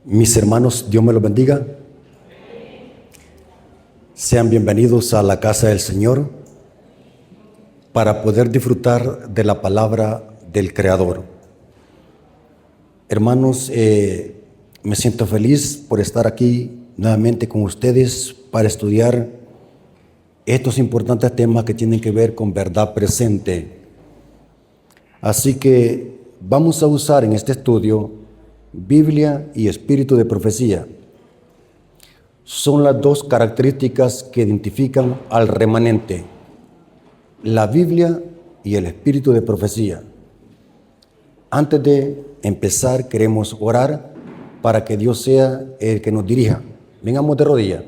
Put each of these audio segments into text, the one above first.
Mis hermanos, Dios me los bendiga. Sean bienvenidos a la casa del Señor para poder disfrutar de la palabra del Creador. Hermanos, me siento feliz por estar aquí nuevamente con ustedes para estudiar estos importantes temas que tienen que ver con verdad presente. Así que vamos a usar en este estudio Biblia y espíritu de profecía. Son las dos características que identifican al remanente, la Biblia y el espíritu de profecía. Antes de empezar, queremos orar para que Dios sea el que nos dirija. Vengamos de rodillas.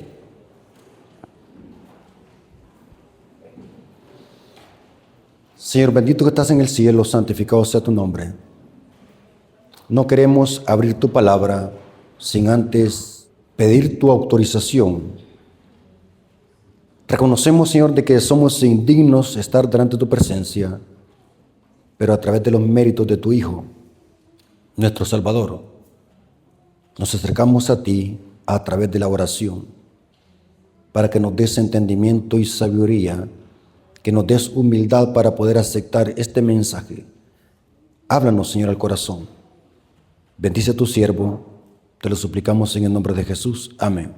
Señor bendito que estás en el cielo, santificado sea tu nombre. No queremos abrir tu palabra sin antes pedir tu autorización. Reconocemos, Señor, de que somos indignos de estar delante de tu presencia, pero a través de los méritos de tu Hijo, nuestro Salvador, nos acercamos a ti a través de la oración, para que nos des entendimiento y sabiduría, que nos des humildad para poder aceptar este mensaje. Háblanos, Señor, al corazón. Bendice a tu siervo, te lo suplicamos en el nombre de Jesús. Amén.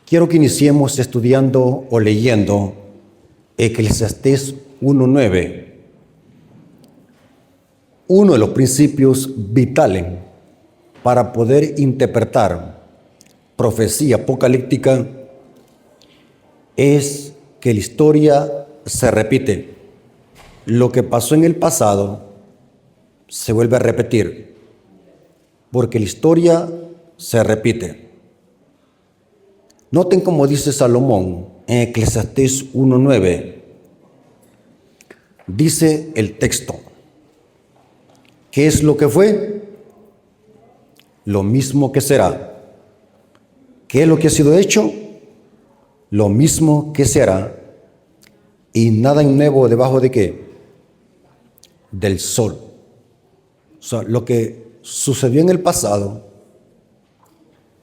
Quiero que iniciemos estudiando o leyendo Eclesiastés 1:9. Uno de los principios vitales para poder interpretar profecía apocalíptica es que la historia se repite. Lo que pasó en el pasado se vuelve a repetir, porque la historia se repite. Noten cómo dice Salomón en Eclesiastés 1:9. Dice el texto: ¿qué es lo que fue? Lo mismo que será. ¿Qué es lo que ha sido hecho? Lo mismo que se hará. Y nada nuevo debajo de qué? Del sol. O sea, lo que sucedió en el pasado,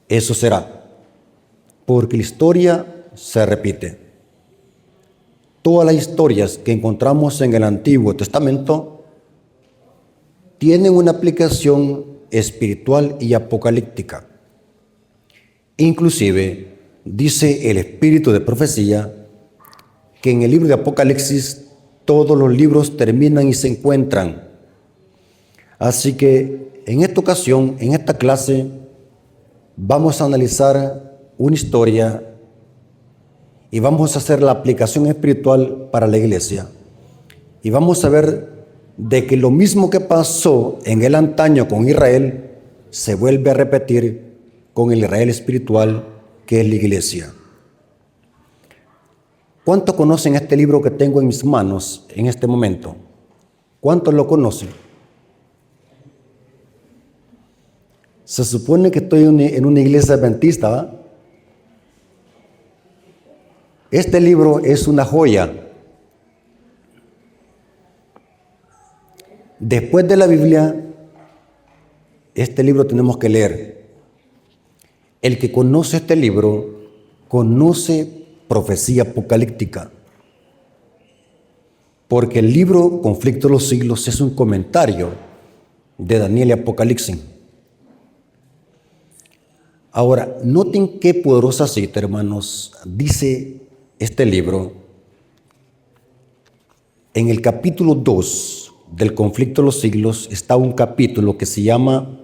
eso será. Porque la historia se repite. Todas las historias que encontramos en el Antiguo Testamento tienen una aplicación espiritual y apocalíptica. Inclusive, dice el espíritu de profecía que en el libro de Apocalipsis todos los libros terminan y se encuentran. Así que en esta ocasión, en esta clase, vamos a analizar una historia y vamos a hacer la aplicación espiritual para la iglesia. Y vamos a ver de que lo mismo que pasó en el antaño con Israel se vuelve a repetir con el Israel espiritual que es la iglesia. ¿Cuántos conocen este libro que tengo en mis manos en este momento? ¿Cuántos lo conocen? Se supone que estoy en una iglesia adventista, ¿verdad? Este libro es una joya. Después de la Biblia, este libro tenemos que leer. El que conoce este libro, conoce profecía apocalíptica. Porque el libro Conflicto de los Siglos es un comentario de Daniel y Apocalipsis. Ahora, noten qué poderosa cita, hermanos, dice este libro. En el capítulo 2 del Conflicto de los Siglos está un capítulo que se llama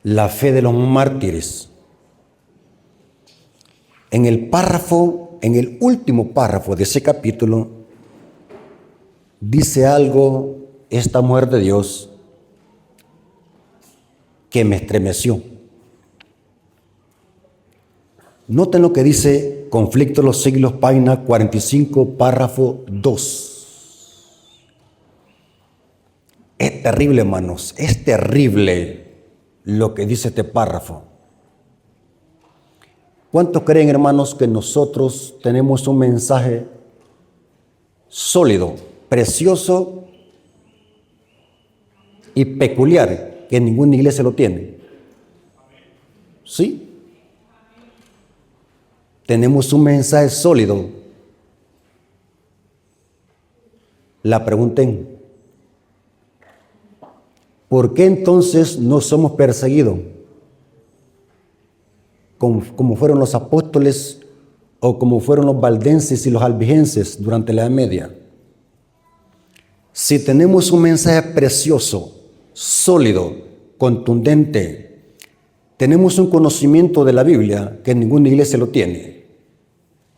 La fe de los mártires. En el último párrafo de ese capítulo, dice algo esta mujer de Dios que me estremeció. Noten lo que dice Conflicto de los Siglos, página 45, párrafo 2. Es terrible, hermanos, es terrible lo que dice este párrafo. ¿Cuántos creen, hermanos, que nosotros tenemos un mensaje sólido, precioso y peculiar que ninguna iglesia lo tiene. ¿Sí? Tenemos un mensaje sólido. La pregunta es, ¿por qué entonces no somos perseguidos? Como fueron los apóstoles o como fueron los valdenses y los albigenses durante la Edad Media. Si tenemos un mensaje precioso, sólido, contundente, tenemos un conocimiento de la Biblia que ninguna iglesia lo tiene.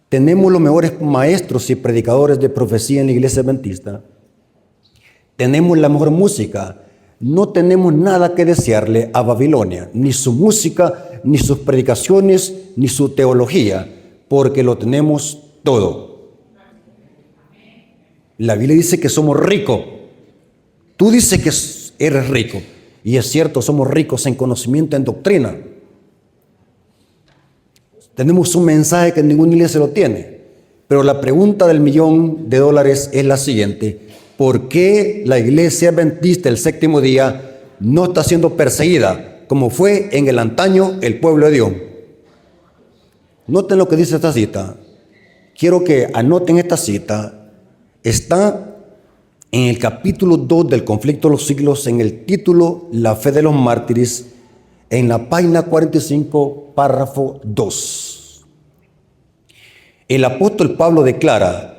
Tenemos los mejores maestros y predicadores de profecía en la iglesia adventista. Tenemos la mejor música. No tenemos nada que desearle a Babilonia, ni su música, ni sus predicaciones, ni su teología, porque lo tenemos todo. La Biblia dice que somos ricos. Tú dices que eres rico. Y es cierto, somos ricos en conocimiento, en doctrina. Tenemos un mensaje que ninguna iglesia lo tiene. Pero la pregunta del $1.000.000 es la siguiente. ¿Por qué la iglesia adventista del séptimo día no está siendo perseguida como fue en el antaño el pueblo de Dios? Noten lo que dice esta cita. Quiero que anoten esta cita. Está en el capítulo 2 del Conflicto de los Siglos, en el título La fe de los mártires, en la página 45, párrafo 2. El apóstol Pablo declara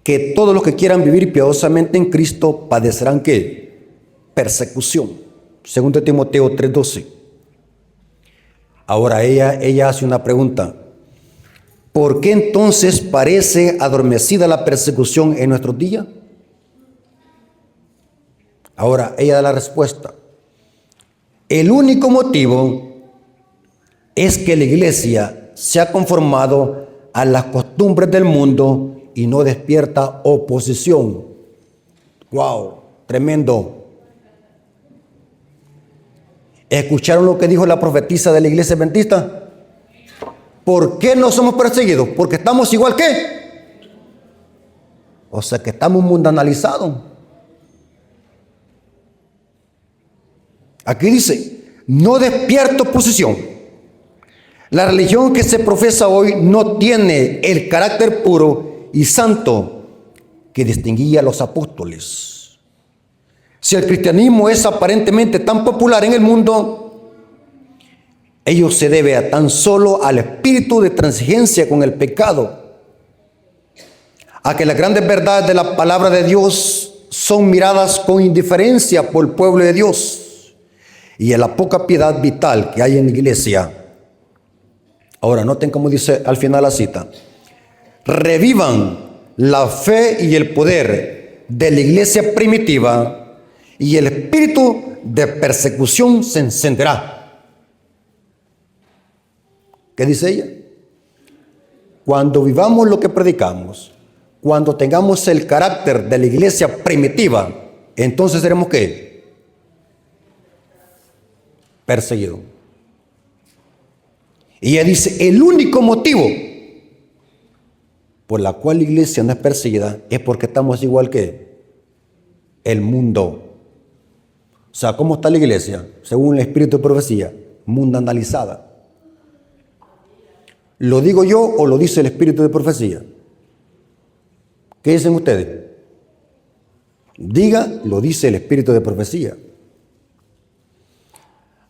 que todos los que quieran vivir piadosamente en Cristo padecerán ¿qué? Persecución. 2 Timoteo 3:12. Ahora ella hace una pregunta. ¿Por qué entonces parece adormecida la persecución en nuestros días? Ahora ella da la respuesta. El único motivo es que la iglesia se ha conformado a las costumbres del mundo y no despierta oposición. ¡Wow! Tremendo. ¿Escucharon lo que dijo la profetisa de la iglesia adventista? ¿Por qué no somos perseguidos? Porque estamos igual que. O sea que estamos mundanalizados. Aquí dice, no despierta oposición. La religión que se profesa hoy no tiene el carácter puro y santo que distinguía a los apóstoles. Si el cristianismo es aparentemente tan popular en el mundo, ello se debe a tan solo al espíritu de transigencia con el pecado, a que las grandes verdades de la palabra de Dios son miradas con indiferencia por el pueblo de Dios y a la poca piedad vital que hay en la iglesia. Ahora noten cómo dice al final la cita. Revivan la fe y el poder de la iglesia primitiva y el espíritu de persecución se encenderá. ¿Qué dice ella? Cuando vivamos lo que predicamos, cuando tengamos el carácter de la iglesia primitiva, entonces seremos ¿qué? Perseguidos. Y ella dice, el único motivo por la cual la iglesia no es perseguida es porque estamos igual que el mundo. O sea, ¿cómo está la iglesia? Según el espíritu de profecía, mundanalizada. ¿Lo digo yo o lo dice el espíritu de profecía? ¿Qué dicen ustedes? Diga, lo dice el espíritu de profecía.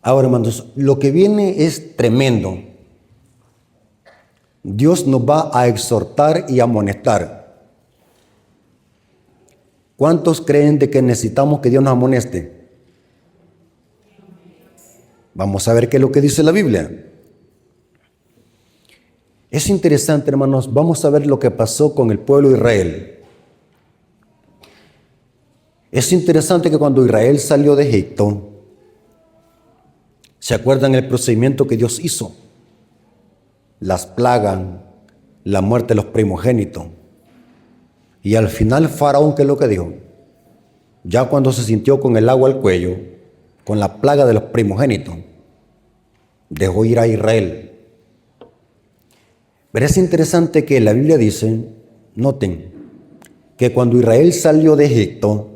Ahora, hermanos, lo que viene es tremendo. Dios nos va a exhortar y amonestar. ¿Cuántos creen de que necesitamos que Dios nos amoneste? Vamos a ver qué es lo que dice la Biblia. Es interesante, hermanos, vamos a ver lo que pasó con el pueblo de Israel. Es interesante que cuando Israel salió de Egipto, ¿se acuerdan el procedimiento que Dios hizo? Las plagas, la muerte de los primogénitos. Y al final Faraón, ¿qué es lo que dijo? Ya cuando se sintió con el agua al cuello, con la plaga de los primogénitos, dejó ir a Israel. Pero es interesante que la Biblia dice, noten, que cuando Israel salió de Egipto,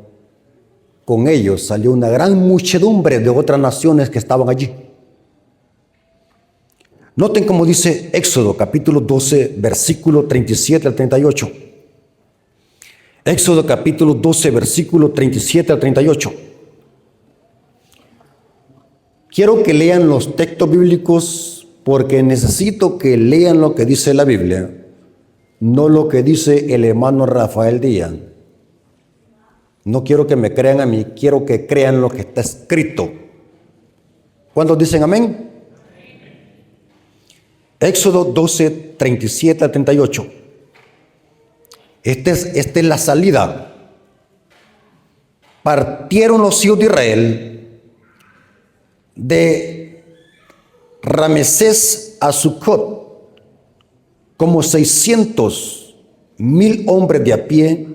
con ellos salió una gran muchedumbre de otras naciones que estaban allí. Noten cómo dice Éxodo capítulo 12, versículo 37 al 38. Éxodo capítulo 12, versículo 37 al 38. Quiero que lean los textos bíblicos porque necesito que lean lo que dice la Biblia, no lo que dice el hermano Rafael Díaz. No quiero que me crean a mí, quiero que crean lo que está escrito. ¿Cuántos dicen amén? Éxodo 12, 37 al 38. Esta es la salida. Partieron los hijos de Israel de Ramesés a Sucot, como 600,000 hombres de a pie,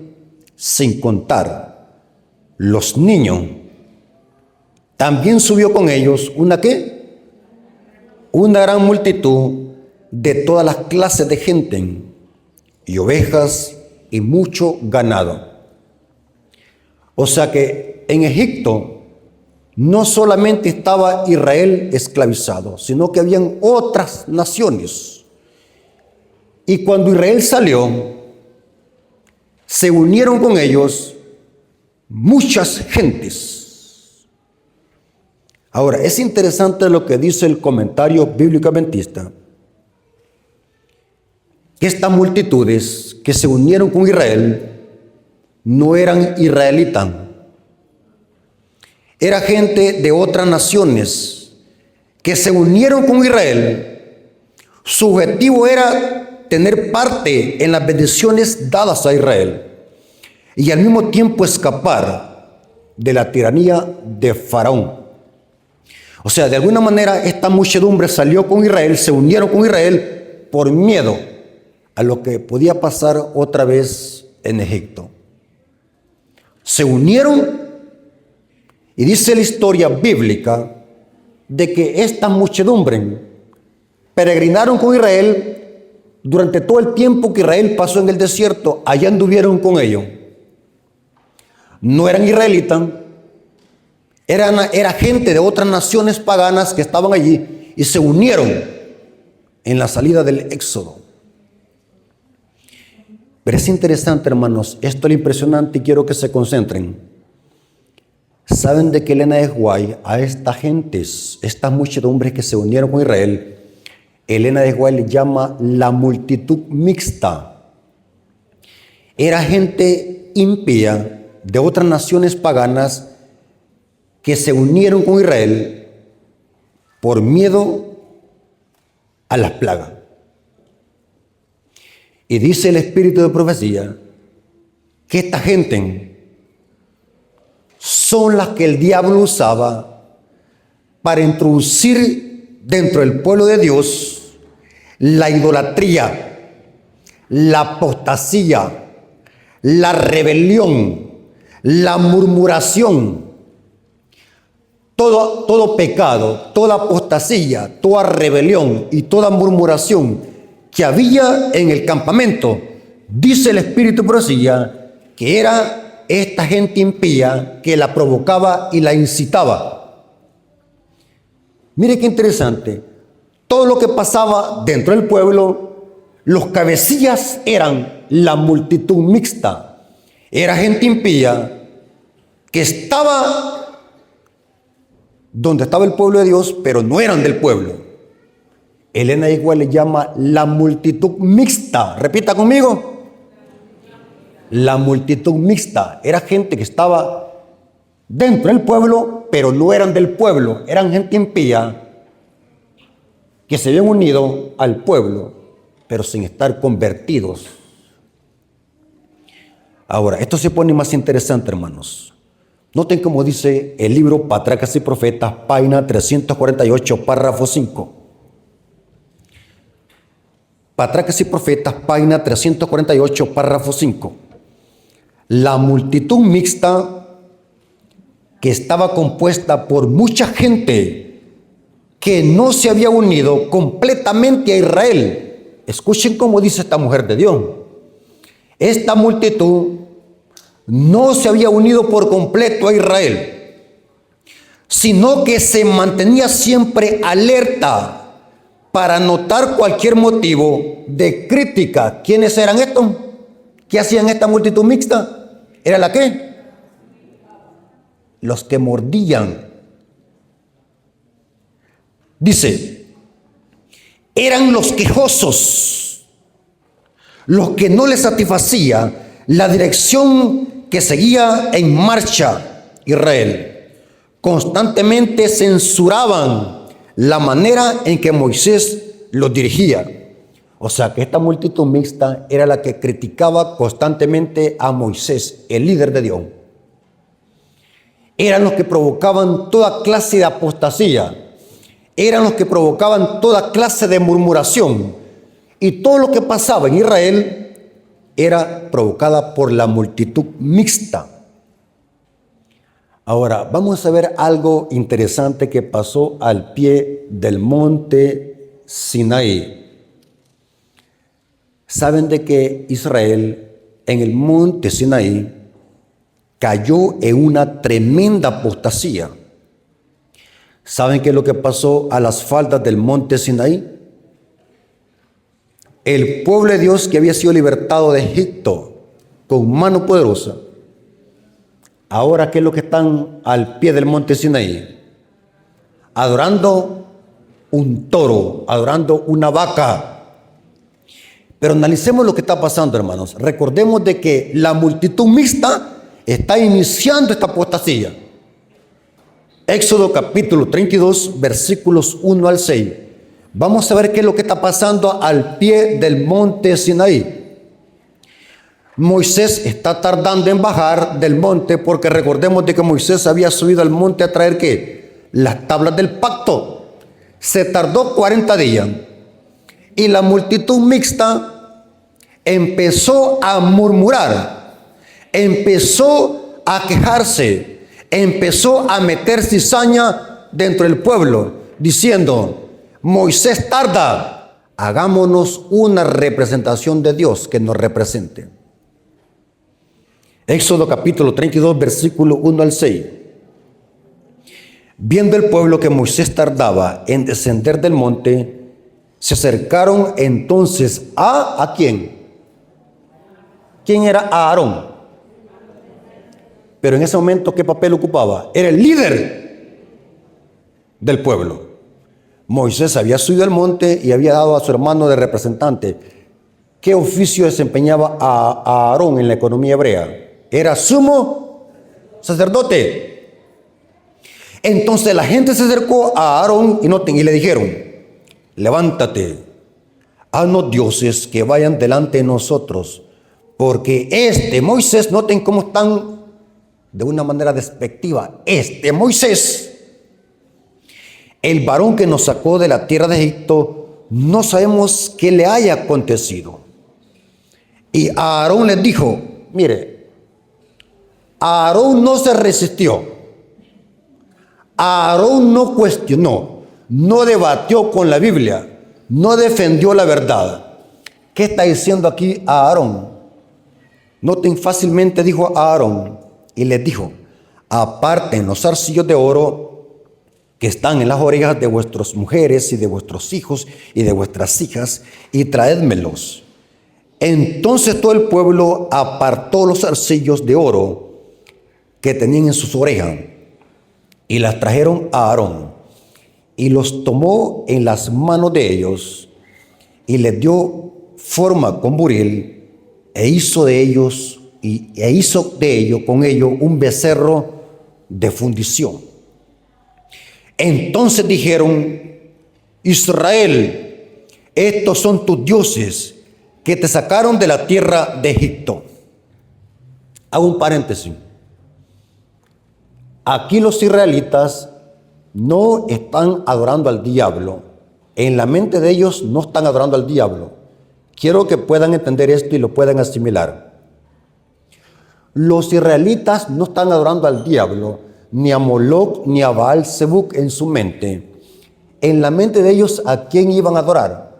sin contar los niños. También subió con ellos una ¿qué? Una gran multitud de todas las clases de gente, y ovejas y mucho ganado. O sea que en Egipto no solamente estaba Israel esclavizado, sino que habían otras naciones. Y cuando Israel salió, se unieron con ellos muchas gentes. Ahora, es interesante lo que dice el comentario bíblico adventista, que estas multitudes que se unieron con Israel no eran israelitas, era gente de otras naciones que se unieron con Israel. Su objetivo era tener parte en las bendiciones dadas a Israel y al mismo tiempo escapar de la tiranía de Faraón. O sea, de alguna manera esta muchedumbre salió con Israel, se unieron con Israel por miedo a lo que podía pasar otra vez en Egipto. Se unieron, y dice la historia bíblica de que esta muchedumbre peregrinaron con Israel durante todo el tiempo que Israel pasó en el desierto. Allá anduvieron con ellos. No eran israelitas, era gente de otras naciones paganas que estaban allí y se unieron en la salida del Éxodo. Pero es interesante, hermanos, esto es lo impresionante y quiero que se concentren. ¿Saben de qué Elena de White a estas gentes, estas muchedumbres que se unieron con Israel, Elena de White le llama la multitud mixta? Era gente impía de otras naciones paganas que se unieron con Israel por miedo a las plagas. Y dice el espíritu de profecía que esta gente son las que el diablo usaba para introducir dentro del pueblo de Dios la idolatría, la apostasía, la rebelión, la murmuración, todo pecado, toda apostasía, toda rebelión y toda murmuración que había en el campamento. Dice el espíritu de profecía que era esta gente impía que la provocaba y la incitaba. Mire qué interesante. Todo lo que pasaba dentro del pueblo, los cabecillas eran la multitud mixta. Era gente impía que estaba donde estaba el pueblo de Dios, pero no eran del pueblo. Elena igual le llama la multitud mixta. Repita conmigo. La multitud mixta. Era gente que estaba dentro del pueblo, pero no eran del pueblo. Eran gente impía que se habían unido al pueblo, pero sin estar convertidos. Ahora, esto se pone más interesante, hermanos. Noten cómo dice el libro Patriarcas y Profetas, página 348, párrafo 5. Patriarcas y Profetas, página 348, párrafo 5. La multitud mixta, que estaba compuesta por mucha gente que no se había unido completamente a Israel. Escuchen cómo dice esta mujer de Dios. Esta multitud no se había unido por completo a Israel, sino que se mantenía siempre alerta para notar cualquier motivo de crítica. ¿Quiénes eran estos? ¿Qué hacían esta multitud mixta? ¿Era la qué? Los que mordían. Dice, eran los quejosos, los que no les satisfacía la dirección que seguía en marcha Israel. Constantemente censuraban la manera en que Moisés los dirigía. O sea que esta multitud mixta era la que criticaba constantemente a Moisés, el líder de Dios. Eran los que provocaban toda clase de apostasía. Eran los que provocaban toda clase de murmuración. Y todo lo que pasaba en Israel era provocada por la multitud mixta. Ahora, vamos a ver algo interesante que pasó al pie del monte Sinaí. Saben de que Israel en el monte Sinaí cayó en una tremenda apostasía. ¿Saben qué es lo que pasó a las faldas del monte Sinaí? El pueblo de Dios que había sido libertado de Egipto con mano poderosa, ahora ¿qué es lo que están al pie del monte Sinaí? Adorando un toro, adorando una vaca. Pero analicemos lo que está pasando, hermanos. Recordemos de que la multitud mixta está iniciando esta apostasía. Éxodo capítulo 32, versículos 1 al 6. Vamos a ver qué es lo que está pasando al pie del monte Sinaí. Moisés está tardando en bajar del monte porque recordemos de que Moisés había subido al monte a traer ¿qué? Las tablas del pacto. Se tardó 40 días y la multitud mixta empezó a murmurar, empezó a quejarse, empezó a meter cizaña dentro del pueblo, diciendo, Moisés tarda, hagámonos una representación de Dios que nos represente. Éxodo capítulo 32, versículo 1 al 6. Viendo el pueblo que Moisés tardaba en descender del monte, se acercaron entonces ¿a quién? ¿Quién era Aarón? Pero en ese momento, ¿qué papel ocupaba? Era el líder del pueblo. Moisés había subido al monte y había dado a su hermano de representante. ¿Qué oficio desempeñaba a Aarón en la economía hebrea? Era sumo sacerdote. Entonces la gente se acercó a Aarón y le dijeron, levántate, haznos dioses que vayan delante de nosotros, porque Moisés, noten cómo están de una manera despectiva, Moisés, el varón que nos sacó de la tierra de Egipto, no sabemos qué le haya acontecido. Y Aarón les dijo, mire, Aarón no se resistió, Aarón no cuestionó, no debatió con la Biblia, no defendió la verdad. ¿Qué está diciendo aquí Aarón? Noten, fácilmente dijo a Aarón y les dijo, aparten los zarcillos de oro que están en las orejas de vuestras mujeres y de vuestros hijos y de vuestras hijas y traédmelos. Entonces todo el pueblo apartó los zarcillos de oro que tenían en sus orejas y las trajeron a Aarón y los tomó en las manos de ellos y les dio forma con buril e hizo de ello con ello un becerro de fundición. Entonces dijeron, Israel, estos son tus dioses que te sacaron de la tierra de Egipto. Hago un paréntesis. Aquí los israelitas no están adorando al diablo. En la mente de ellos no están adorando al diablo. Quiero que puedan entender esto y lo puedan asimilar. Los israelitas no están adorando al diablo, ni a Moloc, ni a Baal Zebub en su mente. En la mente de ellos, ¿a quién iban a adorar?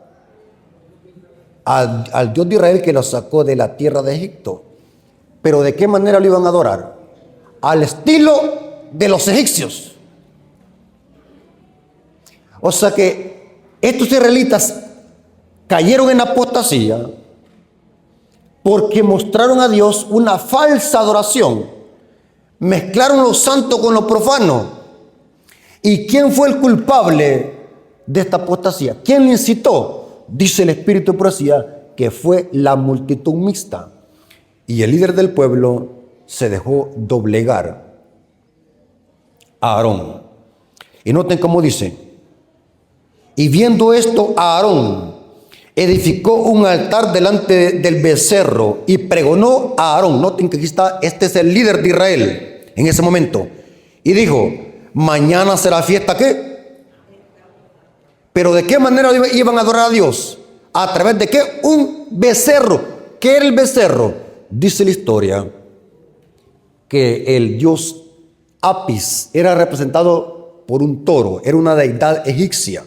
Al Dios de Israel que los sacó de la tierra de Egipto. Pero ¿de qué manera lo iban a adorar? Al estilo de los egipcios. O sea que estos israelitas cayeron en apostasía porque mostraron a Dios una falsa adoración. Mezclaron lo santo con lo profano. ¿Y quién fue el culpable de esta apostasía? ¿Quién le incitó? Dice el Espíritu de profecía que fue la multitud mixta. Y el líder del pueblo se dejó doblegar a Aarón. Y noten cómo dice: y viendo esto, Aarón edificó un altar delante del becerro y pregonó a Aarón. Noten que aquí está, este es el líder de Israel en ese momento. Y dijo: mañana será fiesta, ¿qué? Pero ¿de qué manera iban a adorar a Dios? ¿A través de qué? Un becerro. ¿Qué era el becerro? Dice la historia que el dios Apis era representado por un toro, era una deidad egipcia.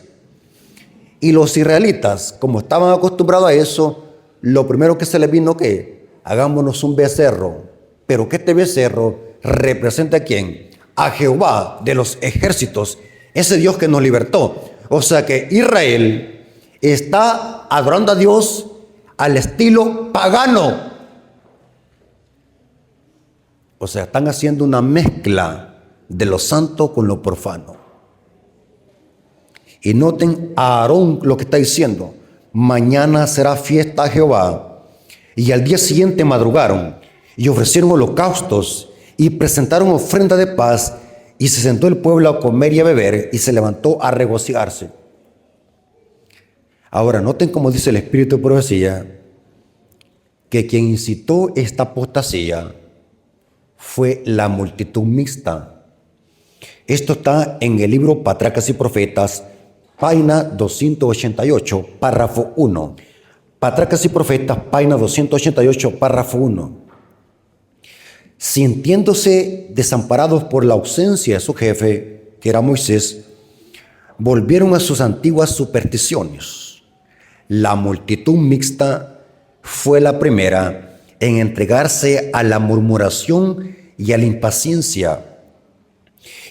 Y los israelitas, como estaban acostumbrados a eso, lo primero que se les vino, que hagámonos un becerro, pero que este becerro representa a quién? A Jehová de los ejércitos, ese Dios que nos libertó. O sea que Israel está adorando a Dios al estilo pagano. O sea, están haciendo una mezcla de lo santo con lo profano. Y noten a Aarón lo que está diciendo: mañana será fiesta a Jehová. Y al día siguiente madrugaron y ofrecieron holocaustos y presentaron ofrenda de paz, y se sentó el pueblo a comer y a beber, y se levantó a regocijarse. Ahora, noten cómo dice el Espíritu de profecía, que quien incitó esta apostasía fue la multitud mixta. Esto está en el libro Patriarcas y Profetas, página 288, párrafo 1. Patriarcas y Profetas, página 288, párrafo 1. Sintiéndose desamparados por la ausencia de su jefe, que era Moisés, volvieron a sus antiguas supersticiones. La multitud mixta fue la primera en entregarse a la murmuración y a la impaciencia,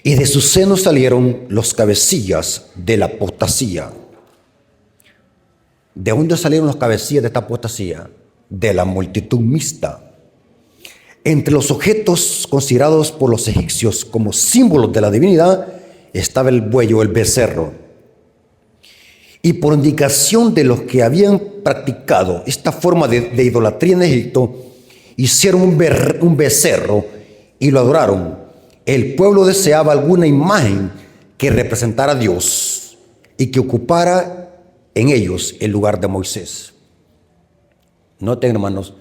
y de su seno salieron los cabecillas de la apostasía. ¿De dónde salieron los cabecillas de esta apostasía? De la multitud mixta. Entre los objetos considerados por los egipcios como símbolos de la divinidad estaba el buey o el becerro. Y por indicación de los que habían practicado esta forma de idolatría en Egipto, hicieron un becerro y lo adoraron. El pueblo deseaba alguna imagen que representara a Dios y que ocupara en ellos el lugar de Moisés. Noten, hermanos,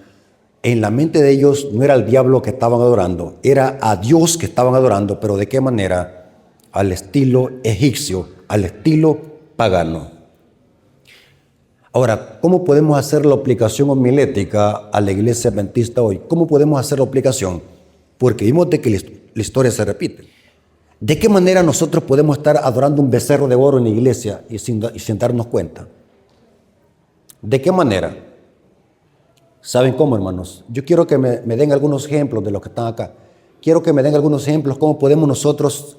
en la mente de ellos no era el diablo que estaban adorando, era a Dios que estaban adorando, pero ¿de qué manera? Al estilo egipcio, al estilo pagano. Ahora, ¿cómo podemos hacer la aplicación homilética a la iglesia adventista hoy? ¿Cómo podemos hacer la aplicación? Porque vimos de que la historia se repite. ¿De qué manera nosotros podemos estar adorando un becerro de oro en la iglesia y sin darnos cuenta? ¿De qué manera? ¿Saben cómo, hermanos? Yo quiero que me den algunos ejemplos de los que están acá. Quiero que me den algunos ejemplos cómo podemos nosotros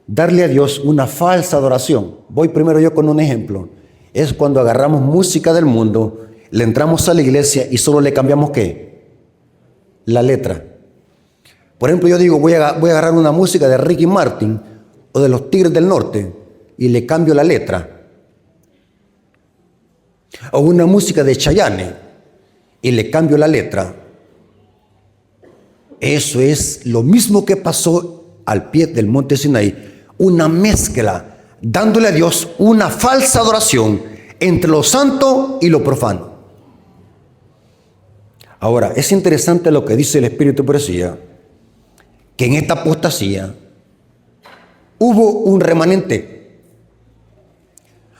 darle a Dios una falsa adoración. Voy primero yo con un ejemplo. Es cuando agarramos música del mundo, le entramos a la iglesia y solo le cambiamos ¿qué? La letra. Por ejemplo, yo digo, voy a agarrar una música de Ricky Martin o de los Tigres del Norte y le cambio la letra. O una música de Chayanne y le cambio la letra. Eso es lo mismo que pasó al pie del monte Sinaí, una mezcla, dándole a Dios una falsa adoración entre lo santo y lo profano. Ahora, es interesante lo que dice el Espíritu de profecía, que en esta apostasía hubo un remanente.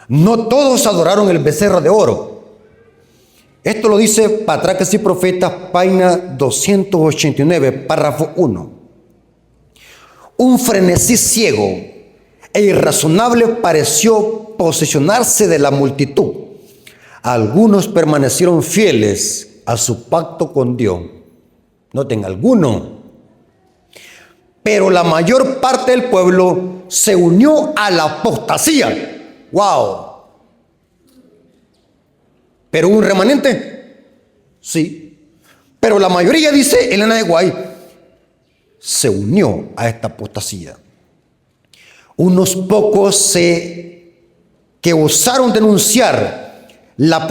No todos adoraron el becerro de oro. Esto lo dice Patriarcas y Profetas, página 289, párrafo 1. Un frenesí ciego e irrazonable pareció posesionarse de la multitud. Algunos permanecieron fieles a su pacto con Dios. Noten, alguno. Pero la mayor parte del pueblo se unió a la apostasía. ¡Wow! ¿Pero hubo un remanente? Sí. Pero la mayoría, dice Elena de White, se unió a esta apostasía. Unos pocos que osaron denunciar la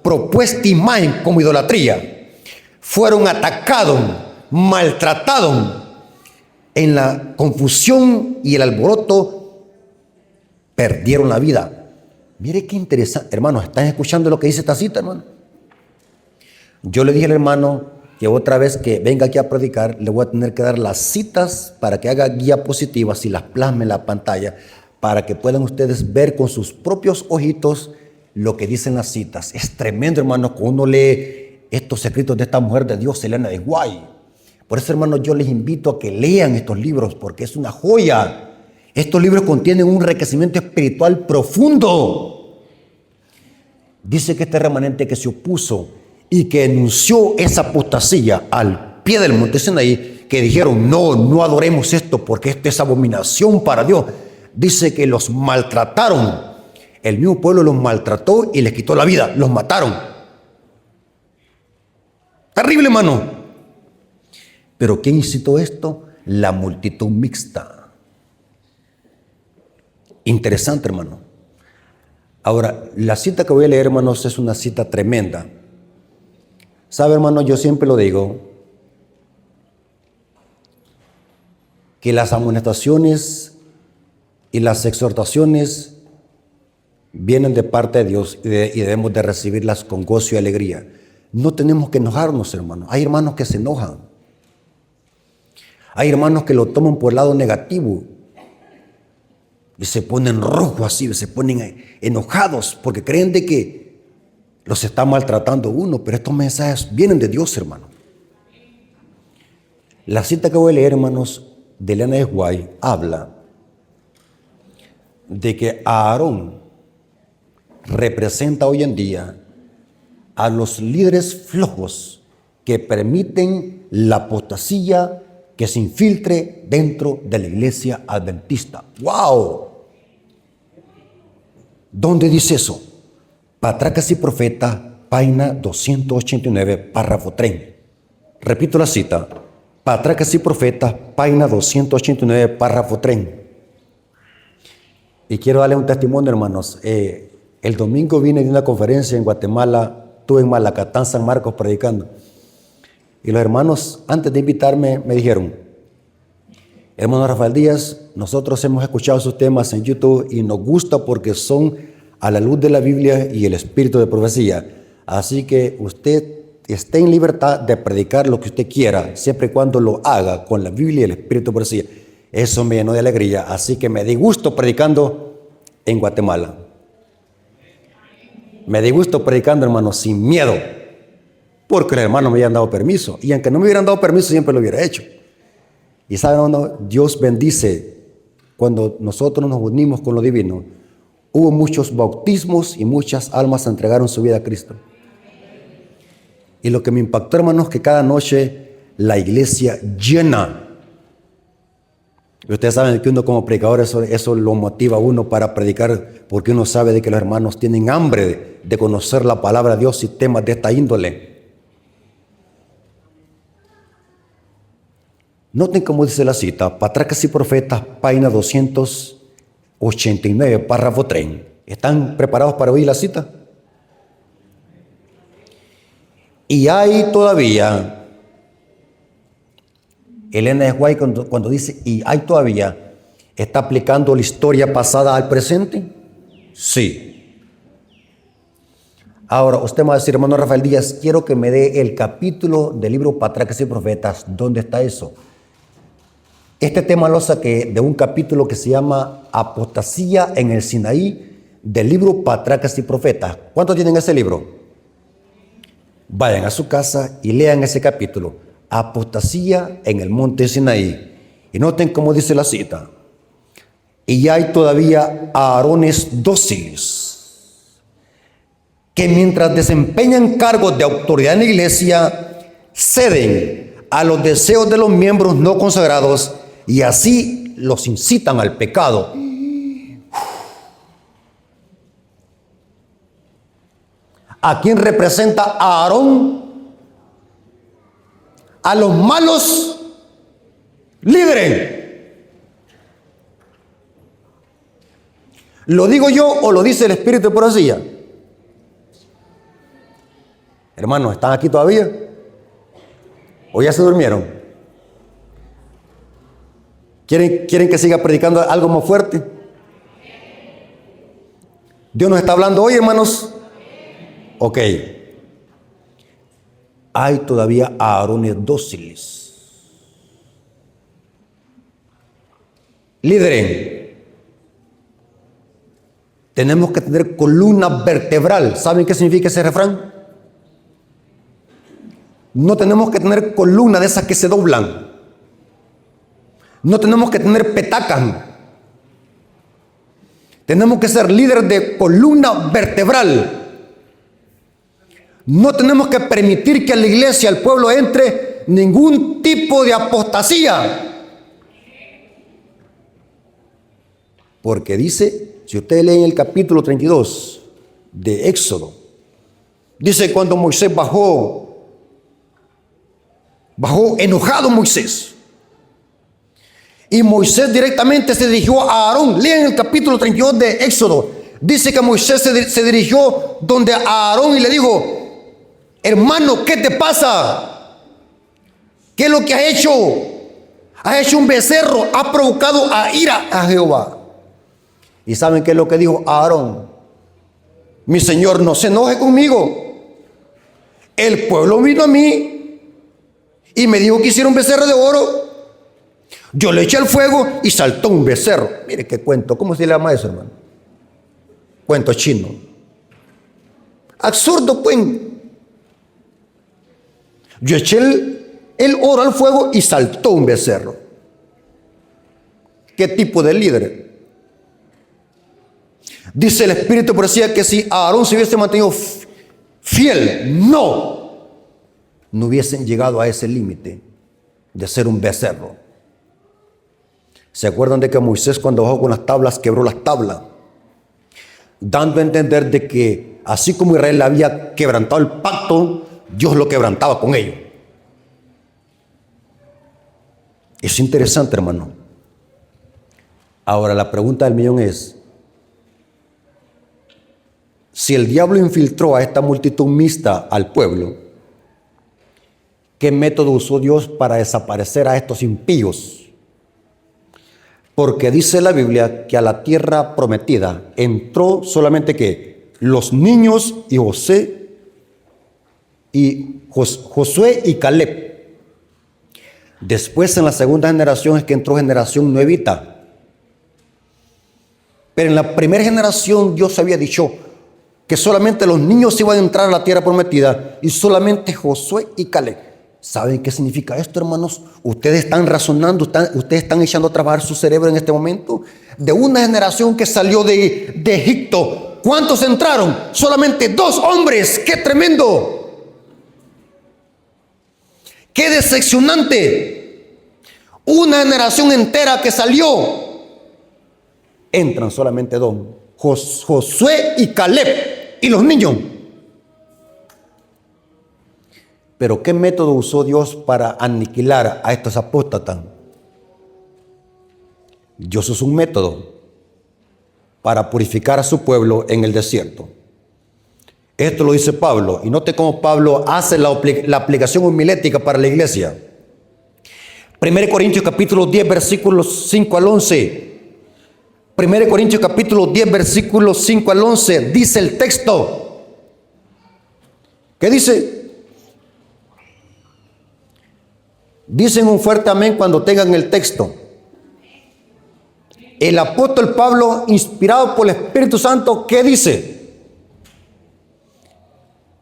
propuesta imagen como idolatría, fueron atacados, maltratados. En la confusión y el alboroto perdieron la vida. Mire qué interesante, hermanos, ¿están escuchando lo que dice esta cita, hermano? Yo le dije al hermano que otra vez que venga aquí a predicar, le voy a tener que dar las citas para que haga diapositivas y las plasme en la pantalla, para que puedan ustedes ver con sus propios ojitos lo que dicen las citas. Es tremendo, hermano, cuando uno lee estos escritos de esta mujer de Dios, Elena de White. Por eso, hermanos, yo les invito a que lean estos libros, porque es una joya. Estos libros contienen un enriquecimiento espiritual profundo. Dice que este remanente que se opuso y que denunció esa apostasía al pie del monte Sinaí, que dijeron, no adoremos esto porque esto es abominación para Dios. Dice que los maltrataron. El mismo pueblo los maltrató y les quitó la vida. Los mataron. Terrible, hermano. ¿Pero quién incitó esto? La multitud mixta. Interesante, hermano. Ahora, la cita que voy a leer, hermanos, es una cita tremenda. ¿Sabe, hermano? Yo siempre lo digo, que las amonestaciones y las exhortaciones vienen de parte de Dios y debemos de recibirlas con gozo y alegría. No tenemos que enojarnos, hermanos. Hay hermanos que se enojan. Hay hermanos que lo toman por el lado negativo y se ponen rojos así, se ponen enojados porque creen de que los está maltratando uno, pero estos mensajes vienen de Dios, hermano. La cita que voy a leer, hermanos, de Elena de White, habla de que Aarón representa hoy en día a los líderes flojos que permiten la apostasía que se infiltre dentro de la iglesia adventista. ¡Wow! ¿Dónde dice eso? Patracas y Profetas, página 289, párrafo 3. Repito la cita. Patracas y Profetas, página 289, párrafo 3. Y quiero darle un testimonio, hermanos. El domingo vine de una conferencia en Guatemala, estuve en Malacatán, San Marcos, predicando. Y los hermanos, antes de invitarme, me dijeron, hermano Rafael Díaz, nosotros hemos escuchado sus temas en YouTube y nos gusta porque son a la luz de la Biblia y el espíritu de profecía. Así que usted esté en libertad de predicar lo que usted quiera, siempre y cuando lo haga con la Biblia y el espíritu de profecía. Eso me llenó de alegría, así que me di gusto predicando en Guatemala. Me di gusto predicando, hermano, sin miedo. Porque los hermanos me habían dado permiso. Y aunque no me hubieran dado permiso, siempre lo hubiera hecho. Y saben, hermano, Dios bendice cuando nosotros nos unimos con lo divino. Hubo muchos bautismos y muchas almas entregaron su vida a Cristo. Y lo que me impactó, hermanos, que cada noche la iglesia llena. Y ustedes saben que uno como predicador eso lo motiva a uno para predicar, porque uno sabe de que los hermanos tienen hambre de conocer la palabra de Dios y temas de esta índole. Noten cómo dice la cita, Patracas y Profetas, página 289, párrafo 3. ¿Están preparados para oír la cita? Y hay todavía, Elena de White cuando dice, y hay todavía, ¿está aplicando la historia pasada al presente? Sí. Ahora, usted me va a decir, hermano Rafael Díaz, quiero que me dé el capítulo del libro Patracas y Profetas. ¿Dónde está eso? Este tema lo saqué de un capítulo que se llama Apostasía en el Sinaí, del libro Patracas y Profetas. ¿Cuántos tienen ese libro? Vayan a su casa y lean ese capítulo. Apostasía en el monte Sinaí. Y noten cómo dice la cita. Y hay todavía Aarones dóciles que mientras desempeñan cargos de autoridad en la iglesia, ceden a los deseos de los miembros no consagrados y así los incitan al pecado. ¿A quién representa a Aarón? A los malos líderes. ¿Lo digo yo o lo dice el Espíritu de profecía? Hermanos, ¿están aquí todavía? ¿O ya se durmieron? ¿Quieren que siga predicando algo más fuerte? ¿Dios nos está hablando hoy, hermanos? Ok. Hay todavía Aarones dóciles. Líderes. Tenemos que tener columna vertebral. ¿Saben qué significa ese refrán? No tenemos que tener columna de esas que se doblan. No tenemos que tener petacas. Tenemos que ser líderes de columna vertebral. No tenemos que permitir que a la iglesia, al pueblo, entre ningún tipo de apostasía. Porque dice, si ustedes leen el capítulo 32 de Éxodo, dice cuando Moisés bajó enojado Moisés. Y Moisés directamente se dirigió a Aarón. Lean el capítulo 32 de Éxodo. Dice que Moisés se dirigió donde a Aarón y le dijo: hermano, ¿qué te pasa? ¿Qué es lo que has hecho? Has hecho un becerro, has provocado a ira a Jehová. ¿Y saben qué es lo que dijo Aarón? Mi señor, no se enoje conmigo. El pueblo vino a mí y me dijo que hiciera un becerro de oro. Yo le eché al fuego y saltó un becerro. Mire qué cuento. ¿Cómo se le llama eso, hermano? Cuento chino. Absurdo, pues. Yo eché el oro al fuego y saltó un becerro. ¿Qué tipo de líder? Dice el Espíritu de profecía que si Aarón se hubiese mantenido fiel, no hubiesen llegado a ese límite de ser un becerro. ¿Se acuerdan de que Moisés, cuando bajó con las tablas, quebró las tablas? Dando a entender de que así como Israel había quebrantado el pacto, Dios lo quebrantaba con ellos. Es interesante, hermano. Ahora la pregunta del millón es: si el diablo infiltró a esta multitud mixta al pueblo, ¿qué método usó Dios para desaparecer a estos impíos? Porque dice la Biblia que a la tierra prometida entró solamente que los niños y Josué y Caleb. Después, en la segunda generación, es que entró generación nuevita. Pero en la primera generación Dios había dicho que solamente los niños iban a entrar a la tierra prometida y solamente Josué y Caleb. ¿Saben qué significa esto, hermanos? Ustedes están razonando, ustedes están echando a trabajar su cerebro en este momento. De una generación que salió de Egipto, ¿cuántos entraron? Solamente 2 hombres. ¡Qué tremendo! ¡Qué decepcionante! Una generación entera que salió, entran solamente 2. Josué y Caleb y los niños. Pero ¿qué método usó Dios para aniquilar a estos apóstatas? Dios usó un método para purificar a su pueblo en el desierto. Esto lo dice Pablo, y note cómo Pablo hace la aplicación homilética para la iglesia. 1 Corintios capítulo 10, versículos 5 al 11. 1 Corintios capítulo 10, versículos 5 al 11, dice el texto. ¿Qué dice? Dicen un fuerte amén cuando tengan el texto. El apóstol Pablo, inspirado por el Espíritu Santo, ¿qué dice?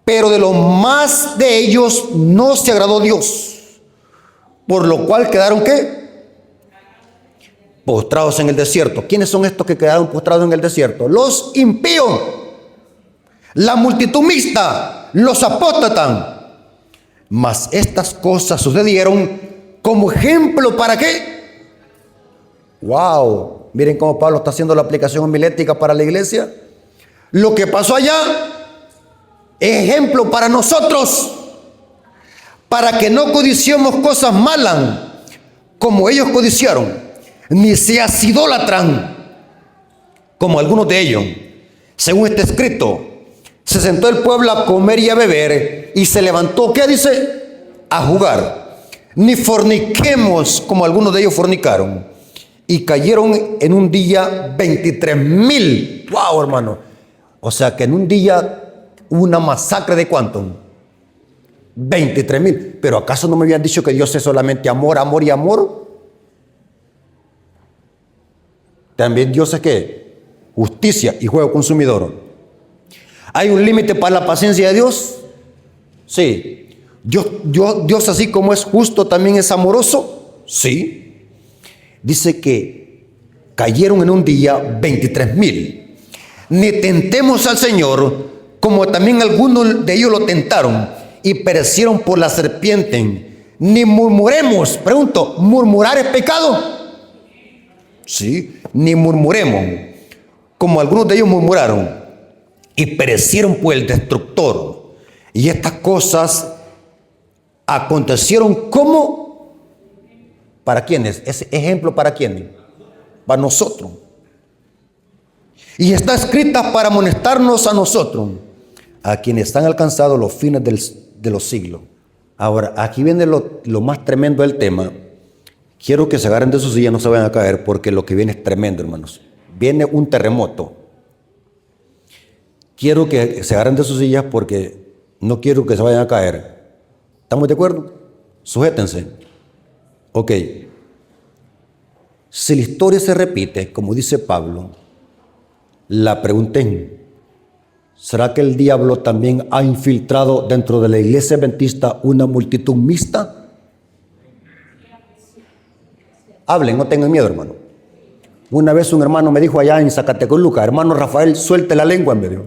Pero de lo más de ellos no se agradó Dios, por lo cual quedaron ¿qué? Postrados en el desierto. ¿Quiénes son estos que quedaron postrados en el desierto? Los impíos, la multitud mixta, los apóstatas. Mas estas cosas sucedieron como ejemplo, ¿para qué? ¡Wow! Miren cómo Pablo está haciendo la aplicación homilética para la iglesia. Lo que pasó allá es ejemplo para nosotros, para que no codiciemos cosas malas como ellos codiciaron, ni seas idólatran como algunos de ellos. Según está escrito, se sentó el pueblo a comer y a beber, y se levantó, ¿qué dice? A jugar. Ni forniquemos como algunos de ellos fornicaron, y cayeron en un día 23,000. ¡Wow, hermano! O sea que en un día hubo una masacre de ¿cuánto? 23,000. Pero ¿acaso no me habían dicho que Dios es solamente amor, amor y amor? También Dios es ¿qué? Justicia y juego consumidor. ¿Hay un límite para la paciencia de Dios? Sí. Dios así como es justo también es amoroso. Sí. Dice que cayeron en un día 23,000. Ni tentemos al Señor como también algunos de ellos lo tentaron y perecieron por la serpiente. Ni murmuremos. Pregunto, ¿murmurar es pecado? Sí. Ni murmuremos como algunos de ellos murmuraron y perecieron por el destructor. Y estas cosas acontecieron como ¿para quiénes? ¿Es ejemplo para quiénes? Para nosotros. Y está escrita para amonestarnos a nosotros, a quienes han alcanzado los fines de los siglos. Ahora, aquí viene lo más tremendo del tema. Quiero que se agarren de sus sillas, no se vayan a caer, porque lo que viene es tremendo, hermanos. Viene un terremoto. Quiero que se agarren de sus sillas porque no quiero que se vayan a caer. ¿Estamos de acuerdo? Sujétense. Ok. Si la historia se repite, como dice Pablo, la pregunta es, ¿será que el diablo también ha infiltrado dentro de la iglesia adventista una multitud mixta? Hablen, no tengan miedo, hermano. Una vez un hermano me dijo allá en Zacatecoluca, hermano Rafael, suelte la lengua, me dijo.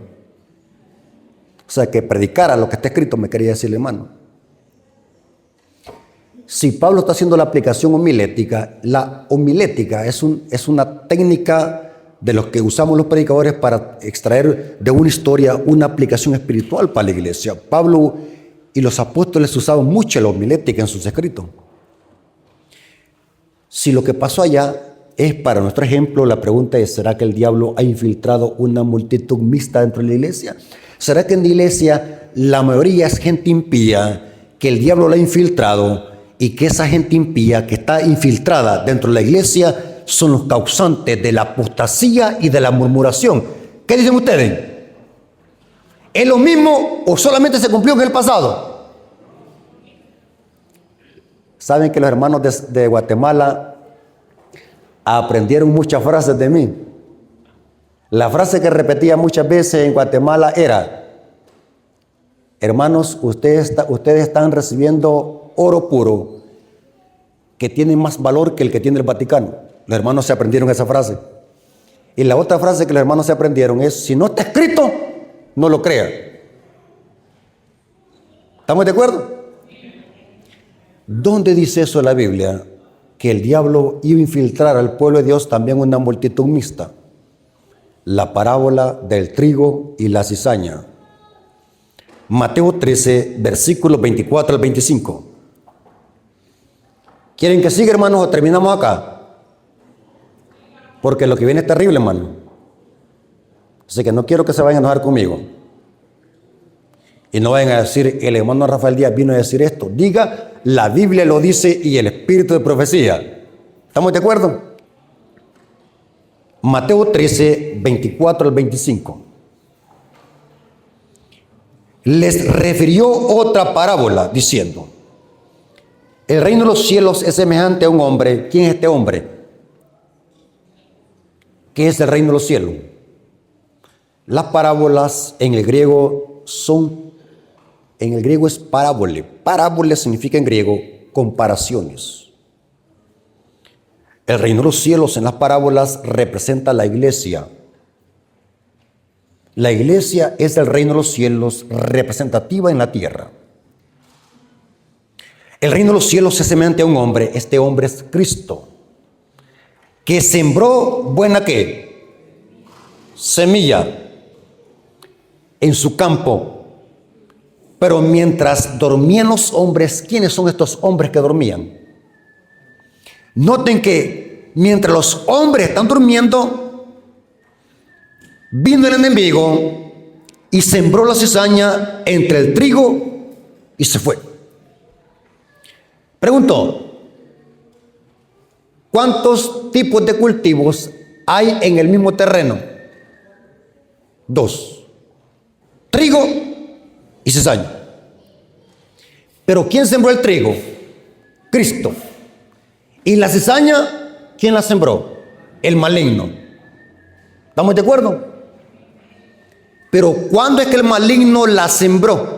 O sea, que predicara lo que está escrito, me quería decir, hermano. Si Pablo está haciendo la aplicación homilética, la homilética es una técnica de los que usamos los predicadores para extraer de una historia una aplicación espiritual para la iglesia. Pablo y los apóstoles usaban mucho la homilética en sus escritos. Si lo que pasó allá es para nuestro ejemplo, la pregunta es, ¿será que el diablo ha infiltrado una multitud mixta dentro de la iglesia? ¿Será que en la iglesia la mayoría es gente impía, que el diablo la ha infiltrado y que esa gente impía que está infiltrada dentro de la iglesia son los causantes de la apostasía y de la murmuración? ¿Qué dicen ustedes? ¿Es lo mismo o solamente se cumplió en el pasado? ¿Saben que los hermanos de Guatemala aprendieron muchas frases de mí? La frase que repetía muchas veces en Guatemala era: hermanos, ustedes están recibiendo oro puro que tiene más valor que el que tiene el Vaticano. Los hermanos se aprendieron esa frase. Y la otra frase que los hermanos se aprendieron es: si no está escrito, no lo crea. ¿Estamos de acuerdo? ¿Dónde dice eso la Biblia? Que el diablo iba a infiltrar al pueblo de Dios también una multitud mixta. La parábola del trigo y la cizaña. Mateo 13, versículos 24 al 25. ¿Quieren que siga, hermanos, o terminamos acá? Porque lo que viene es terrible, hermano. Así que no quiero que se vayan a enojar conmigo. Y no vayan a decir, el hermano Rafael Díaz vino a decir esto. Diga, la Biblia lo dice y el espíritu de profecía. ¿Estamos de acuerdo? Mateo 13, 24 al 25. Les refirió otra parábola diciendo: el reino de los cielos es semejante a un hombre. ¿Quién es este hombre? ¿Qué es el reino de los cielos? Las parábolas en el griego es parábole. Parábole significa en griego comparaciones. El reino de los cielos en las parábolas representa la iglesia. La iglesia es el reino de los cielos representativa en la tierra. El reino de los cielos es semejante a un hombre. Este hombre es Cristo, que sembró buena ¿qué? Semilla en su campo. Pero mientras dormían los hombres, ¿quiénes son estos hombres que dormían? Noten que mientras los hombres están durmiendo, vino el enemigo y sembró la cizaña entre el trigo y se fue. Pregunto, ¿cuántos tipos de cultivos hay en el mismo terreno? 2. Trigo y cizaña. Pero ¿quién sembró el trigo? Cristo. ¿Y la cizaña? ¿Quién la sembró? El maligno. ¿Estamos de acuerdo? Pero ¿cuándo es que el maligno la sembró?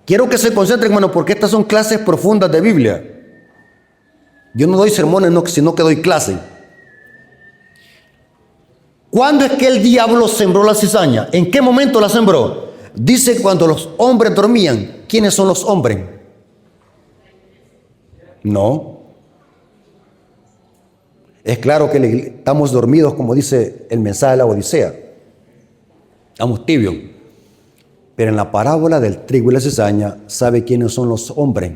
Quiero que se concentren, hermano, porque estas son clases profundas de Biblia. Yo no doy sermones, sino que doy clase. ¿Cuándo es que el diablo sembró la cizaña? ¿En qué momento la sembró? Dice cuando los hombres dormían. ¿Quiénes son los hombres? No. Es claro que estamos dormidos, como dice el mensaje de la Odisea. Estamos tibios. Pero en la parábola del trigo y la cizaña, ¿sabe quiénes son los hombres?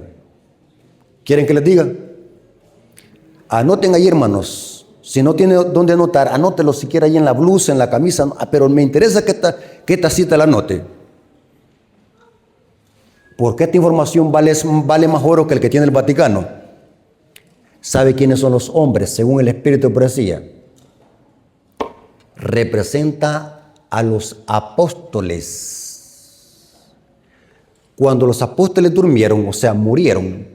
¿Quieren que les diga? Anoten ahí, hermanos. Si no tiene dónde anotar, anótelo siquiera ahí en la blusa, en la camisa. Pero me interesa que esta cita la anote. Porque esta información vale más oro que el que tiene el Vaticano. ¿Sabe quiénes son los hombres según el Espíritu de Profecía? Representa a los apóstoles. Cuando los apóstoles durmieron, o sea, murieron,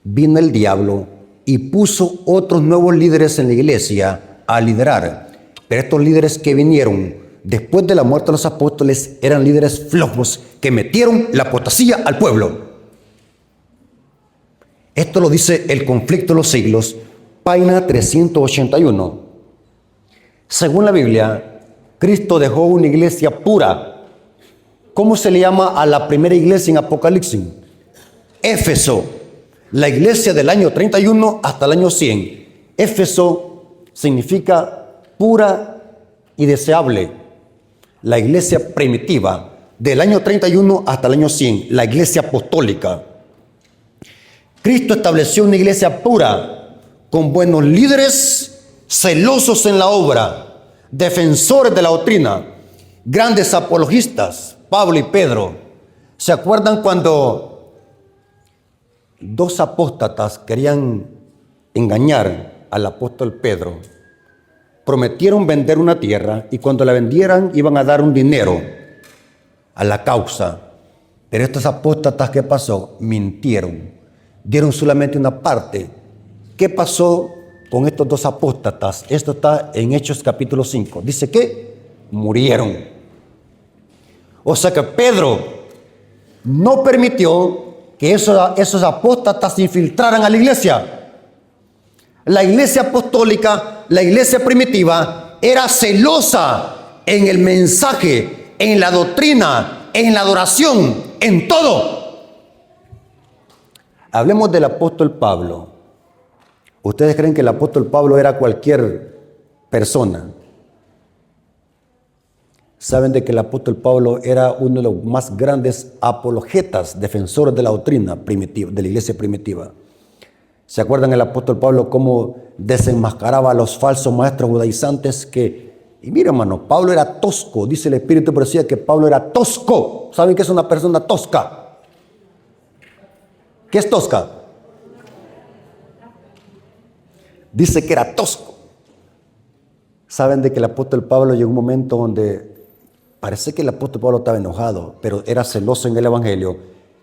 vino el diablo y puso otros nuevos líderes en la iglesia a liderar. Pero estos líderes que vinieron después de la muerte de los apóstoles eran líderes flojos que metieron la apostasía al pueblo. Esto lo dice el Conflicto de los Siglos, página 381. Según la Biblia, Cristo dejó una iglesia pura. ¿Cómo se le llama a la primera iglesia en Apocalipsis? Éfeso, la iglesia del año 31 hasta el año 100. Éfeso significa pura y deseable. La iglesia primitiva, del año 31 hasta el año 100, la iglesia apostólica. Cristo estableció una iglesia pura, con buenos líderes, celosos en la obra, defensores de la doctrina, grandes apologistas, Pablo y Pedro. ¿Se acuerdan cuando dos apóstatas querían engañar al apóstol Pedro? Prometieron vender una tierra y cuando la vendieran iban a dar un dinero a la causa. Pero estos apóstatas, ¿qué pasó? Mintieron. Dieron solamente una parte. ¿Qué pasó con estos dos apóstatas? Esto está en Hechos capítulo 5. Dice que murieron. O sea que Pedro no permitió que esos apóstatas se infiltraran a la iglesia. La iglesia apostólica, la iglesia primitiva, era celosa en el mensaje, en la doctrina, en la adoración, en todo. Hablemos del apóstol Pablo. ¿Ustedes creen que el apóstol Pablo era cualquier persona? Saben de que el apóstol Pablo era uno de los más grandes apologetas, defensores de la doctrina primitiva, de la iglesia primitiva. ¿Se acuerdan el apóstol Pablo cómo desenmascaraba a los falsos maestros judaizantes y mira, hermano, Pablo era tosco, dice el Espíritu de Profecía que Pablo era tosco. ¿Saben qué es una persona tosca? ¿Qué es tosca? Dice que era tosco. Saben de que el apóstol Pablo llegó un momento donde parece que el apóstol Pablo estaba enojado, pero era celoso en el evangelio,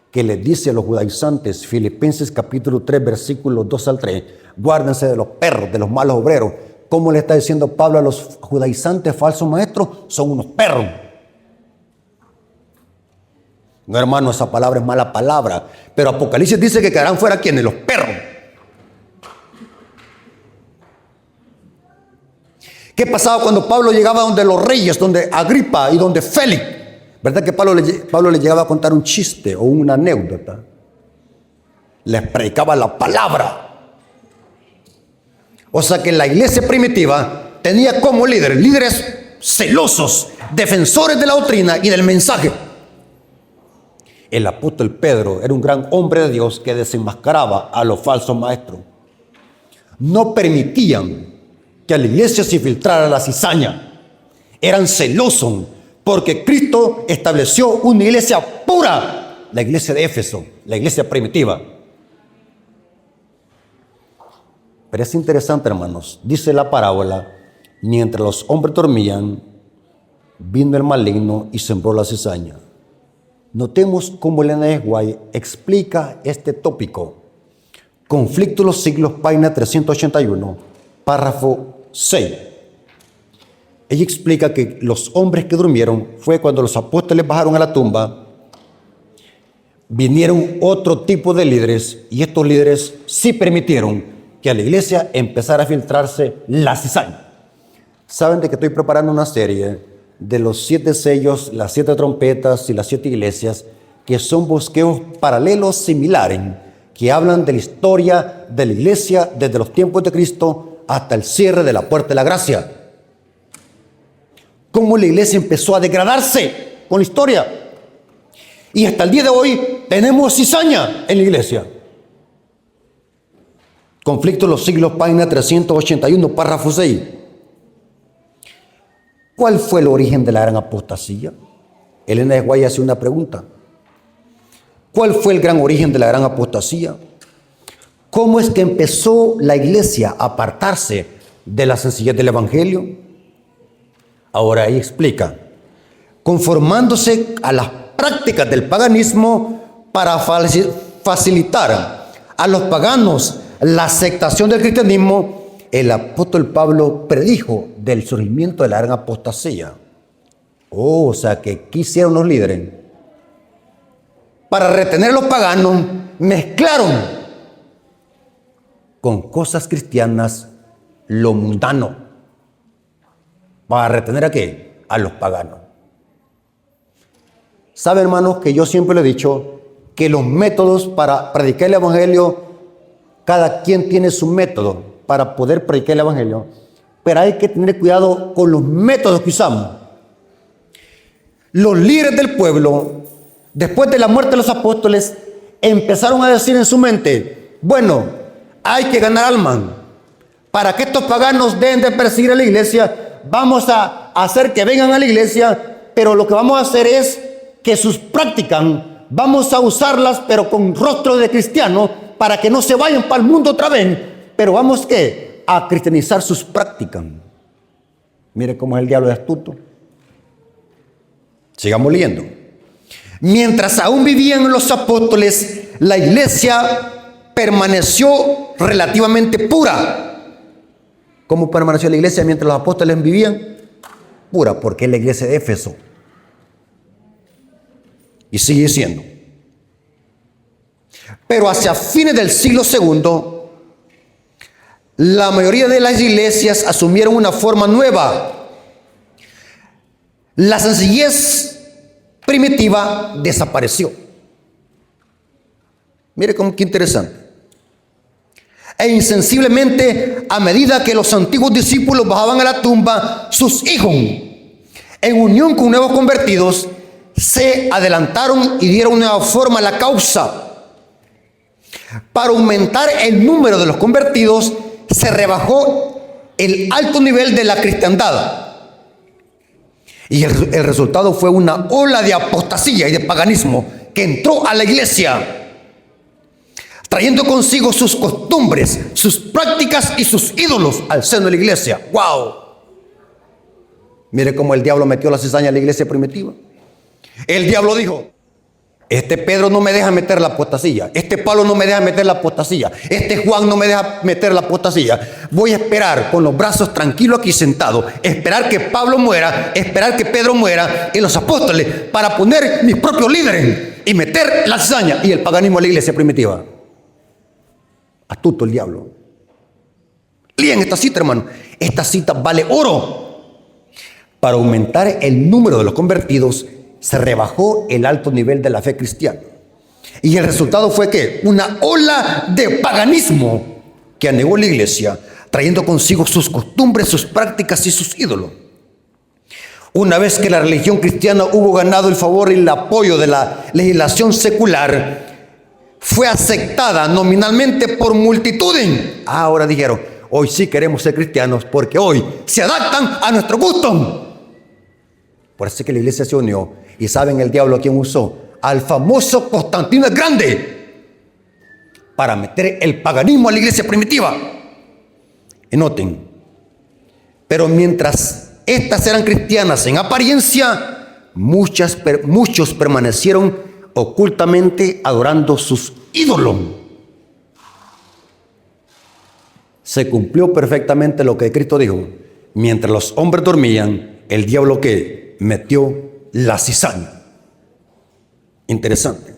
que le dice a los judaizantes, Filipenses capítulo 3, versículos 2 al 3, guárdense de los perros, de los malos obreros. ¿Cómo le está diciendo Pablo a los judaizantes falsos maestros? Son unos perros. No, hermano, esa palabra es mala palabra. Pero Apocalipsis dice que quedarán fuera quienes, los perros. ¿Qué pasaba cuando Pablo llegaba donde los reyes, donde Agripa y donde Félix? ¿Verdad que Pablo le llegaba a contar un chiste o una anécdota? Les predicaba la palabra. O sea que la iglesia primitiva tenía como líderes celosos, defensores de la doctrina y del mensaje. El apóstol Pedro era un gran hombre de Dios que desenmascaraba a los falsos maestros. No permitían que a la iglesia se filtrara la cizaña. Eran celosos porque Cristo estableció una iglesia pura, la iglesia de Éfeso, la iglesia primitiva. Pero es interesante, hermanos, dice la parábola, mientras los hombres dormían, vino el maligno y sembró la cizaña. Notemos cómo Elena de White explica este tópico. Conflicto de los siglos, página 381, párrafo 6. Ella explica que los hombres que durmieron fue cuando los apóstoles bajaron a la tumba, vinieron otro tipo de líderes y estos líderes sí permitieron que a la iglesia empezara a filtrarse la cizaña. Saben de que estoy preparando una serie de los 7 sellos, las 7 trompetas y las 7 iglesias, que son bosqueos paralelos similares, que hablan de la historia de la iglesia desde los tiempos de Cristo hasta el cierre de la puerta de la gracia. Cómo la iglesia empezó a degradarse con la historia. Y hasta el día de hoy tenemos cizaña en la iglesia. Conflicto de los siglos, página 381, párrafo 6. ¿Cuál fue el origen de la gran apostasía? Elena de White hace una pregunta. ¿Cuál fue el gran origen de la gran apostasía? ¿Cómo es que empezó la iglesia a apartarse de la sencillez del evangelio? Ahora ella explica, conformándose a las prácticas del paganismo para facilitar a los paganos la aceptación del cristianismo, el apóstol Pablo predijo del surgimiento de la gran apostasía. O sea que ¿qué hicieron los líderes? Para retener a los paganos, mezclaron con cosas cristianas lo mundano. ¿Para retener a qué? A los paganos. ¿Saben, hermanos, que yo siempre le he dicho que los métodos para predicar el evangelio, cada quien tiene su método para poder predicar el evangelio, pero hay que tener cuidado con los métodos que usamos? Los líderes del pueblo, después de la muerte de los apóstoles, empezaron a decir en su mente, bueno, hay que ganar almas. Para que estos paganos dejen de perseguir a la iglesia, vamos a hacer que vengan a la iglesia, pero lo que vamos a hacer es que sus prácticas, vamos a usarlas, pero con rostro de cristiano, para que no se vayan para el mundo otra vez, pero vamos ¿qué? A cristianizar sus prácticas. Mire cómo es el diablo de astuto. Sigamos leyendo. Mientras aún vivían los apóstoles, la iglesia permaneció relativamente pura. ¿Cómo permaneció la iglesia mientras los apóstoles vivían? Pura, porque es la iglesia de Éfeso. Y sigue siendo. Pero hacia fines del siglo II, la mayoría de las iglesias asumieron una forma nueva. La sencillez primitiva desapareció. Mire cómo qué interesante. E insensiblemente, a medida que los antiguos discípulos bajaban a la tumba, sus hijos, en unión con nuevos convertidos, se adelantaron y dieron nueva forma a la causa. Para aumentar el número de los convertidos, se rebajó el alto nivel de la cristiandad. Y el resultado fue una ola de apostasía y de paganismo que entró a la iglesia, trayendo consigo sus costumbres, sus prácticas y sus ídolos al seno de la iglesia. ¡Wow! Mire cómo el diablo metió la cizaña a la iglesia primitiva. El diablo dijo, este Pedro no me deja meter la apostasía, este Pablo no me deja meter la apostasía, este Juan no me deja meter la apostasía. Voy a esperar con los brazos tranquilos aquí sentado, esperar que Pablo muera, esperar que Pedro muera y los apóstoles, para poner mis propios líderes y meter la cizaña y el paganismo a la iglesia primitiva. Astuto el diablo. Lean esta cita, hermano. Esta cita vale oro. Para aumentar el número de los convertidos, se rebajó el alto nivel de la fe cristiana. Y el resultado fue que una ola de paganismo que anegó la iglesia, trayendo consigo sus costumbres, sus prácticas y sus ídolos. Una vez que la religión cristiana hubo ganado el favor y el apoyo de la legislación secular, fue aceptada nominalmente por multitudes. Ahora dijeron, hoy sí queremos ser cristianos porque hoy se adaptan a nuestro gusto. Por eso es que la iglesia se unió. Y saben el diablo a quién usó: al famoso Constantino el Grande, para meter el paganismo a la iglesia primitiva. Y noten, pero mientras estas eran cristianas en apariencia, muchos permanecieron ocultamente adorando sus ídolos. Se cumplió perfectamente lo que Cristo dijo: mientras los hombres dormían, el diablo que metió la cizaña. Interesante.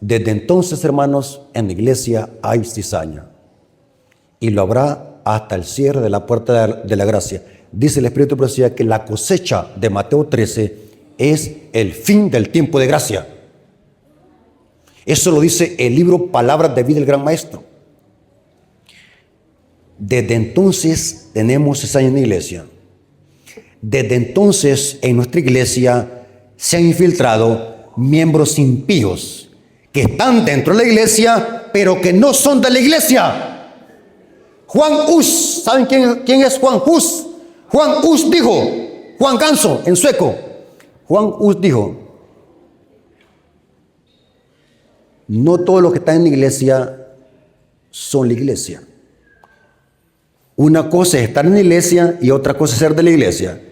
Desde entonces, hermanos, en la iglesia hay cizaña, y lo habrá hasta el cierre de la puerta de la gracia. Dice el Espíritu de Profecía que la cosecha de Mateo 13 es el fin del tiempo de gracia. Eso lo dice el libro Palabras de Vida del Gran Maestro. Desde entonces tenemos cizaña en la iglesia. Desde entonces en nuestra iglesia se han infiltrado miembros impíos que están dentro de la iglesia, pero que no son de la iglesia. Juan Hus, ¿saben quién es Juan Hus? Juan Hus dijo, Juan Ganso en sueco, Juan Hus dijo: no todos los que están en la iglesia son la iglesia. Una cosa es estar en la iglesia y otra cosa es ser de la iglesia.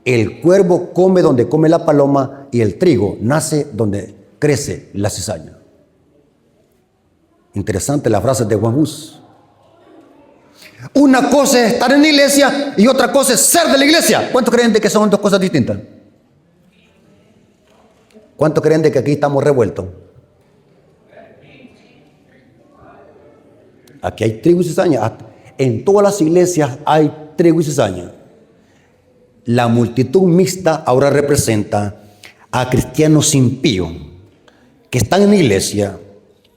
El cuervo come donde come la paloma y el trigo nace donde crece la cizaña. Interesante la frase de Juan Hus. Una cosa es estar en la iglesia y otra cosa es ser de la iglesia. ¿Cuántos creen de que son dos cosas distintas? ¿Cuántos creen de que aquí estamos revueltos? Aquí hay trigo y cizaña. En todas las iglesias hay trigo y cizaña. La multitud mixta ahora representa a cristianos impíos que están en la iglesia,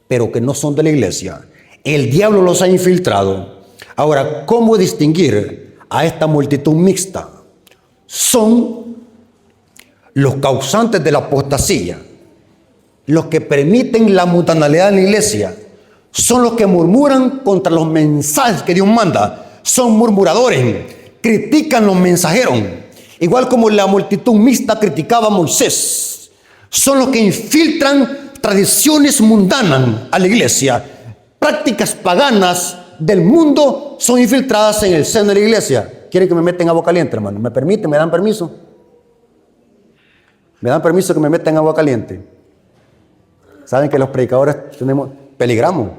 pero que no son de la iglesia. El diablo los ha infiltrado. Ahora, ¿cómo distinguir a esta multitud mixta? Son los causantes de la apostasía, los que permiten la mundanalidad en la iglesia, son los que murmuran contra los mensajes que Dios manda, son murmuradores, critican los mensajeros, igual como la multitud mixta criticaba a Moisés. Son los que infiltran tradiciones mundanas a la iglesia, prácticas paganas del mundo son infiltradas en el seno de la iglesia. ¿Quieren que me metan agua caliente, hermano? ¿Me permiten? ¿Me dan permiso? ¿Me dan permiso que me metan agua caliente? Saben que los predicadores peligramos,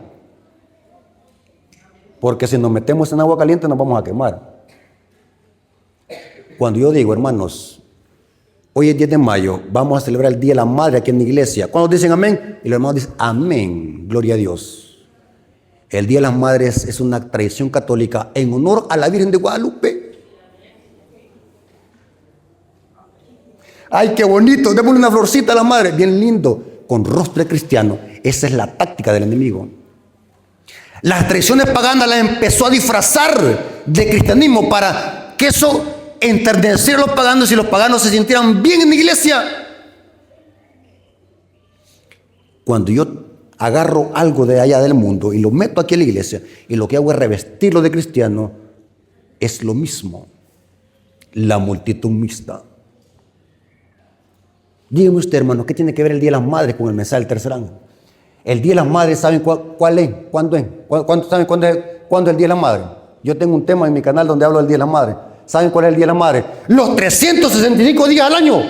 porque si nos metemos en agua caliente nos vamos a quemar. Cuando yo digo, hermanos, hoy es 10 de mayo, vamos a celebrar el Día de la Madre aquí en la iglesia, ¿cuándo dicen amén? Y los hermanos dicen amén, gloria a Dios. El Día de las Madres es una tradición católica en honor a la Virgen de Guadalupe. ¡Ay, qué bonito! Démosle una florcita a la madre, bien lindo, con rostro de cristiano. Esa es la táctica del enemigo. Las tradiciones paganas las empezó a disfrazar de cristianismo para que eso enterneciera a los paganos y los paganos se sintieran bien en la iglesia. Cuando yo agarro algo de allá del mundo y lo meto aquí en la iglesia y lo que hago es revestirlo de cristiano, es lo mismo. La multitud mixta. Dígame usted, hermano, ¿qué tiene que ver el Día de las Madres con el mensaje del tercer ángel? El Día de las Madres, ¿saben cuál es? ¿Cuándo es? ¿Saben cuándo es el Día de las Madres? Yo tengo un tema en mi canal donde hablo del Día de las Madres. ¿Saben cuál es el Día de las Madres? Los 365 días al año.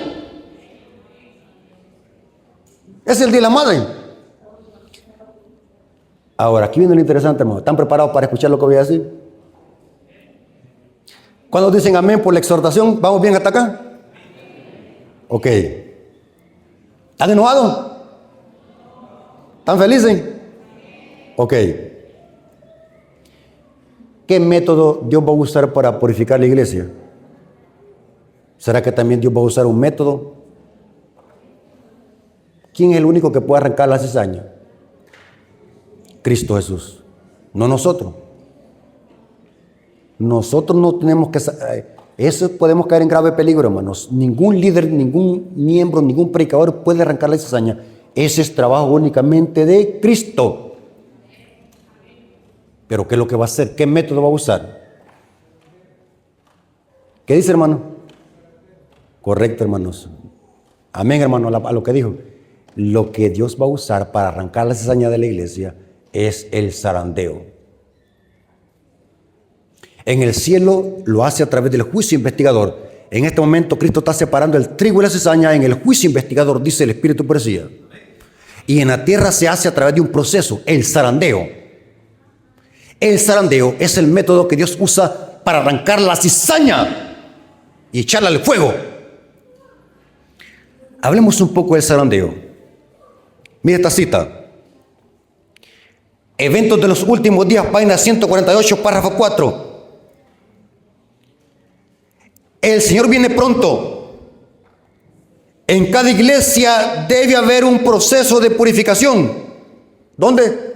Es el Día de la Madre. Ahora, aquí viene lo interesante, hermano. ¿Están preparados para escuchar lo que voy a decir? ¿Cuándo dicen amén por la exhortación? ¿Vamos bien hasta acá? Ok. ¿Están enojados? ¿Están felices? Ok. ¿Qué método Dios va a usar para purificar la iglesia? ¿Será que también Dios va a usar un método? ¿Quién es el único que puede arrancar la cizaña? Cristo Jesús, no nosotros. Nosotros no tenemos que... Eso podemos caer en grave peligro, hermanos. Ningún líder, ningún miembro, ningún predicador puede arrancar la cizaña. Ese es trabajo únicamente de Cristo. Pero ¿qué es lo que va a hacer? ¿Qué método va a usar? ¿Qué dice, hermano? Correcto, hermanos. Amén, hermano, a lo que dijo. Lo que Dios va a usar para arrancar la cizaña de la iglesia es el zarandeo. En el cielo lo hace a través del juicio investigador. En este momento Cristo está separando el trigo y la cizaña en el juicio investigador, dice el Espíritu Profecía. Y en la tierra se hace a través de un proceso, el zarandeo. El zarandeo es el método que Dios usa para arrancar la cizaña y echarla al fuego. Hablemos un poco del zarandeo. Mira esta cita. Eventos de los últimos días, página 148, párrafo 4. El Señor viene pronto. En cada iglesia debe haber un proceso de purificación. ¿Dónde?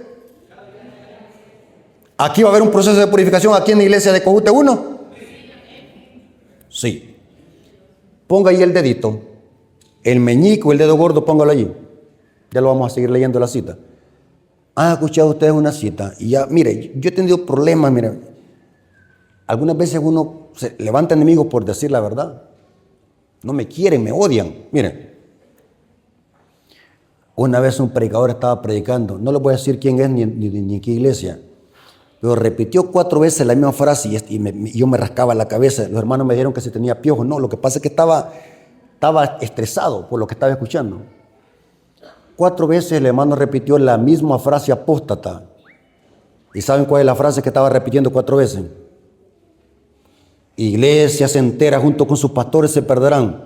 Aquí va a haber un proceso de purificación, aquí en la iglesia de Cojute 1. Sí. Ponga ahí el dedito, el meñico, el dedo gordo, póngalo allí. Ya lo vamos a seguir leyendo la cita. ¿Han escuchado ustedes una cita? Y ya, mire, yo he tenido problemas, mire. Algunas veces uno se levanta enemigos por decir la verdad. No me quieren, me odian. Miren, una vez un predicador estaba predicando, no les voy a decir quién es ni en qué iglesia, pero repitió 4 veces la misma frase y yo me rascaba la cabeza. Los hermanos me dijeron que se tenía piojos. No, lo que pasa es que estaba estresado por lo que estaba escuchando. 4 veces el hermano repitió la misma frase apóstata. ¿Y saben cuál es la frase que estaba repitiendo 4 veces? Iglesias enteras junto con sus pastores se perderán.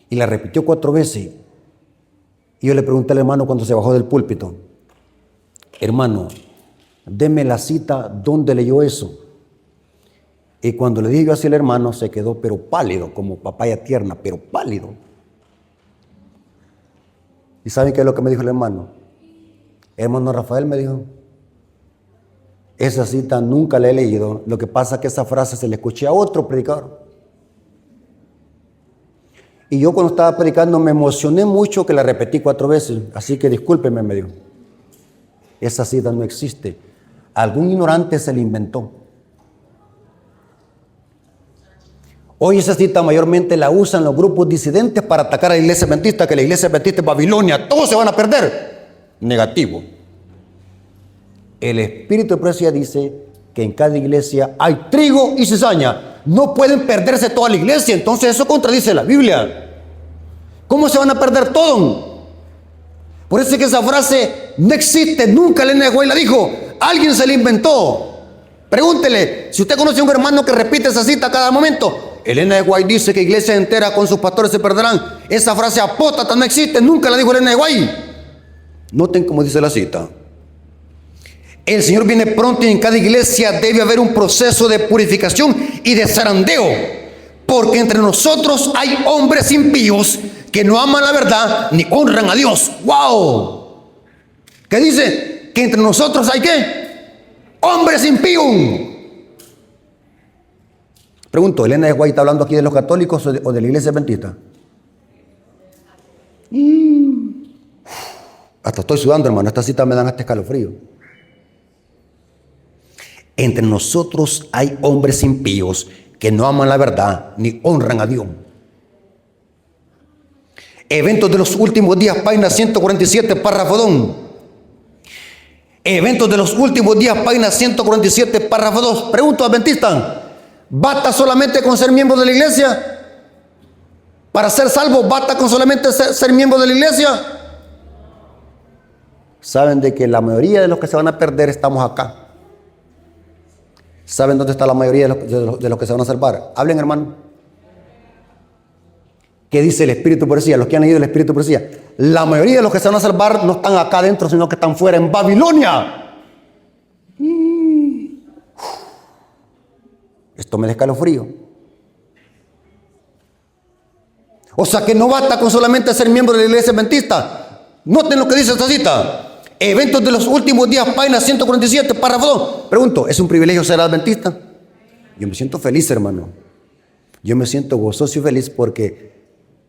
Y la repitió 4 veces. Y yo le pregunté al hermano cuando se bajó del púlpito: hermano, deme la cita donde leyó eso. Y cuando le dije yo así al hermano, se quedó pero pálido, como papaya tierna, pero pálido. ¿Y saben qué es lo que me dijo el hermano? Hermano Rafael, me dijo, esa cita nunca la he leído. Lo que pasa es que esa frase se la escuché a otro predicador. Y yo cuando estaba predicando me emocioné mucho que la repetí 4 veces. Así que discúlpeme, me dijo. Esa cita no existe. Algún ignorante se la inventó. Hoy esa cita mayormente la usan los grupos disidentes para atacar a la iglesia adventista, que la iglesia adventista es Babilonia. Todos se van a perder. Negativo. El Espíritu de Profecía dice que en cada iglesia hay trigo y cizaña. No pueden perderse toda la iglesia. Entonces eso contradice la Biblia. ¿Cómo se van a perder todo? Por eso es que esa frase no existe. Nunca Elena de White la dijo. Alguien se la inventó. Pregúntele, si usted conoce a un hermano que repite esa cita a cada momento. Elena de White dice que iglesia entera con sus pastores se perderán. Esa frase apóstata no existe. Nunca la dijo Elena de White. Noten cómo dice la cita. El Señor viene pronto y en cada iglesia debe haber un proceso de purificación y de zarandeo, porque entre nosotros hay hombres impíos que no aman la verdad ni honran a Dios. ¡Wow! ¿Qué dice? Que entre nosotros hay ¿qué? Hombres impíos. Pregunto, ¿Elena de White está hablando aquí de los católicos o de la iglesia adventista? Hasta estoy sudando, hermano. Esta cita me dan hasta escalofrío. Entre nosotros hay hombres impíos que no aman la verdad ni honran a Dios. Eventos de los últimos días, página 147, párrafo 2. Eventos de los últimos días, página 147, párrafo 2. Pregunto, adventista, ¿basta solamente con ser miembro de la iglesia? ¿Para ser salvo basta con solamente ser miembro de la iglesia? Saben de que la mayoría de los que se van a perder estamos acá. ¿Saben dónde está la mayoría de los que se van a salvar? Hablen, hermano. ¿Qué dice el Espíritu Profecía? Los que han leído el Espíritu Profecía. La mayoría de los que se van a salvar no están acá adentro, sino que están fuera, en Babilonia. Esto me da escalofrío. O sea que no basta con solamente ser miembro de la iglesia adventista. Noten lo que dice esta cita. Eventos de los últimos días, página 147, párrafo 2. Pregunto, ¿es un privilegio ser adventista? Yo me siento feliz, hermano. Yo me siento gozoso y feliz porque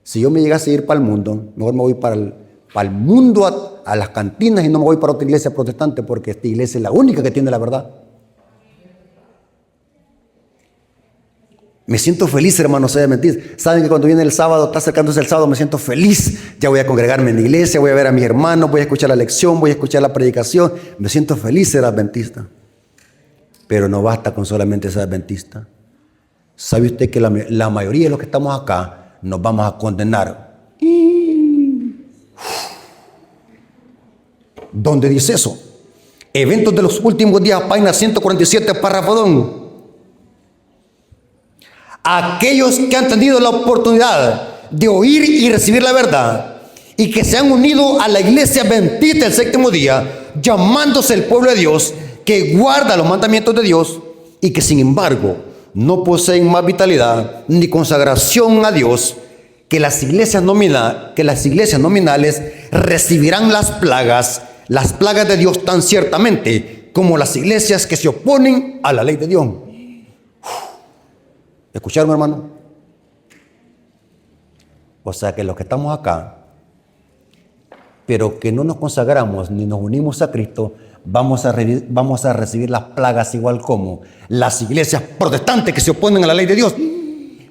si yo me llegase a ir para el mundo, mejor me voy para el mundo, a las cantinas, y no me voy para otra iglesia protestante, porque esta iglesia es la única que tiene la verdad. Me siento feliz, hermano, ser adventista. Saben que cuando viene el sábado, está acercándose el sábado, me siento feliz. Ya voy a congregarme en la iglesia, voy a ver a mis hermanos, voy a escuchar la lección, voy a escuchar la predicación. Me siento feliz ser adventista. Pero no basta con solamente ser adventista. ¿Sabe usted que la mayoría de los que estamos acá nos vamos a condenar? ¿Dónde dice eso? Eventos de los últimos días, página 147, párrafo 2. Aquellos que han tenido la oportunidad de oír y recibir la verdad y que se han unido a la iglesia adventista del séptimo día, llamándose el pueblo de Dios, que guarda los mandamientos de Dios y que sin embargo no poseen más vitalidad ni consagración a Dios, que las iglesias nominales recibirán las plagas de Dios tan ciertamente como las iglesias que se oponen a la ley de Dios. ¿Escucharon, hermano? O sea que los que estamos acá, pero que no nos consagramos ni nos unimos a Cristo, vamos a recibir las plagas igual como las iglesias protestantes que se oponen a la ley de Dios.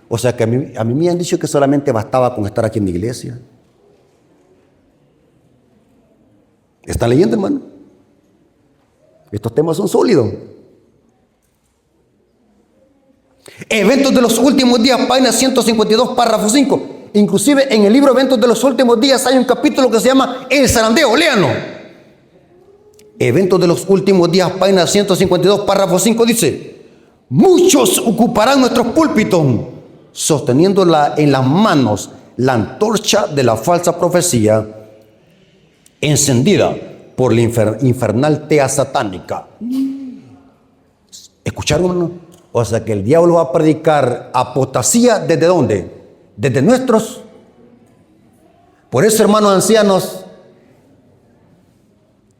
O sea que a mí me han dicho que solamente bastaba con estar aquí en la iglesia. ¿Están leyendo, hermano? Estos temas son sólidos. Eventos de los últimos días, página 152, párrafo 5. Inclusive en el libro Eventos de los últimos días hay un capítulo que se llama El zarandeo. Léanlo. Eventos de los últimos días, página 152, párrafo 5 dice: muchos ocuparán nuestros púlpitos sosteniendo en las manos la antorcha de la falsa profecía encendida por la infernal tea satánica. ¿Escucharon, hermano? O sea que el diablo va a predicar apostasía, ¿desde dónde? Desde nuestros. Por eso, hermanos ancianos,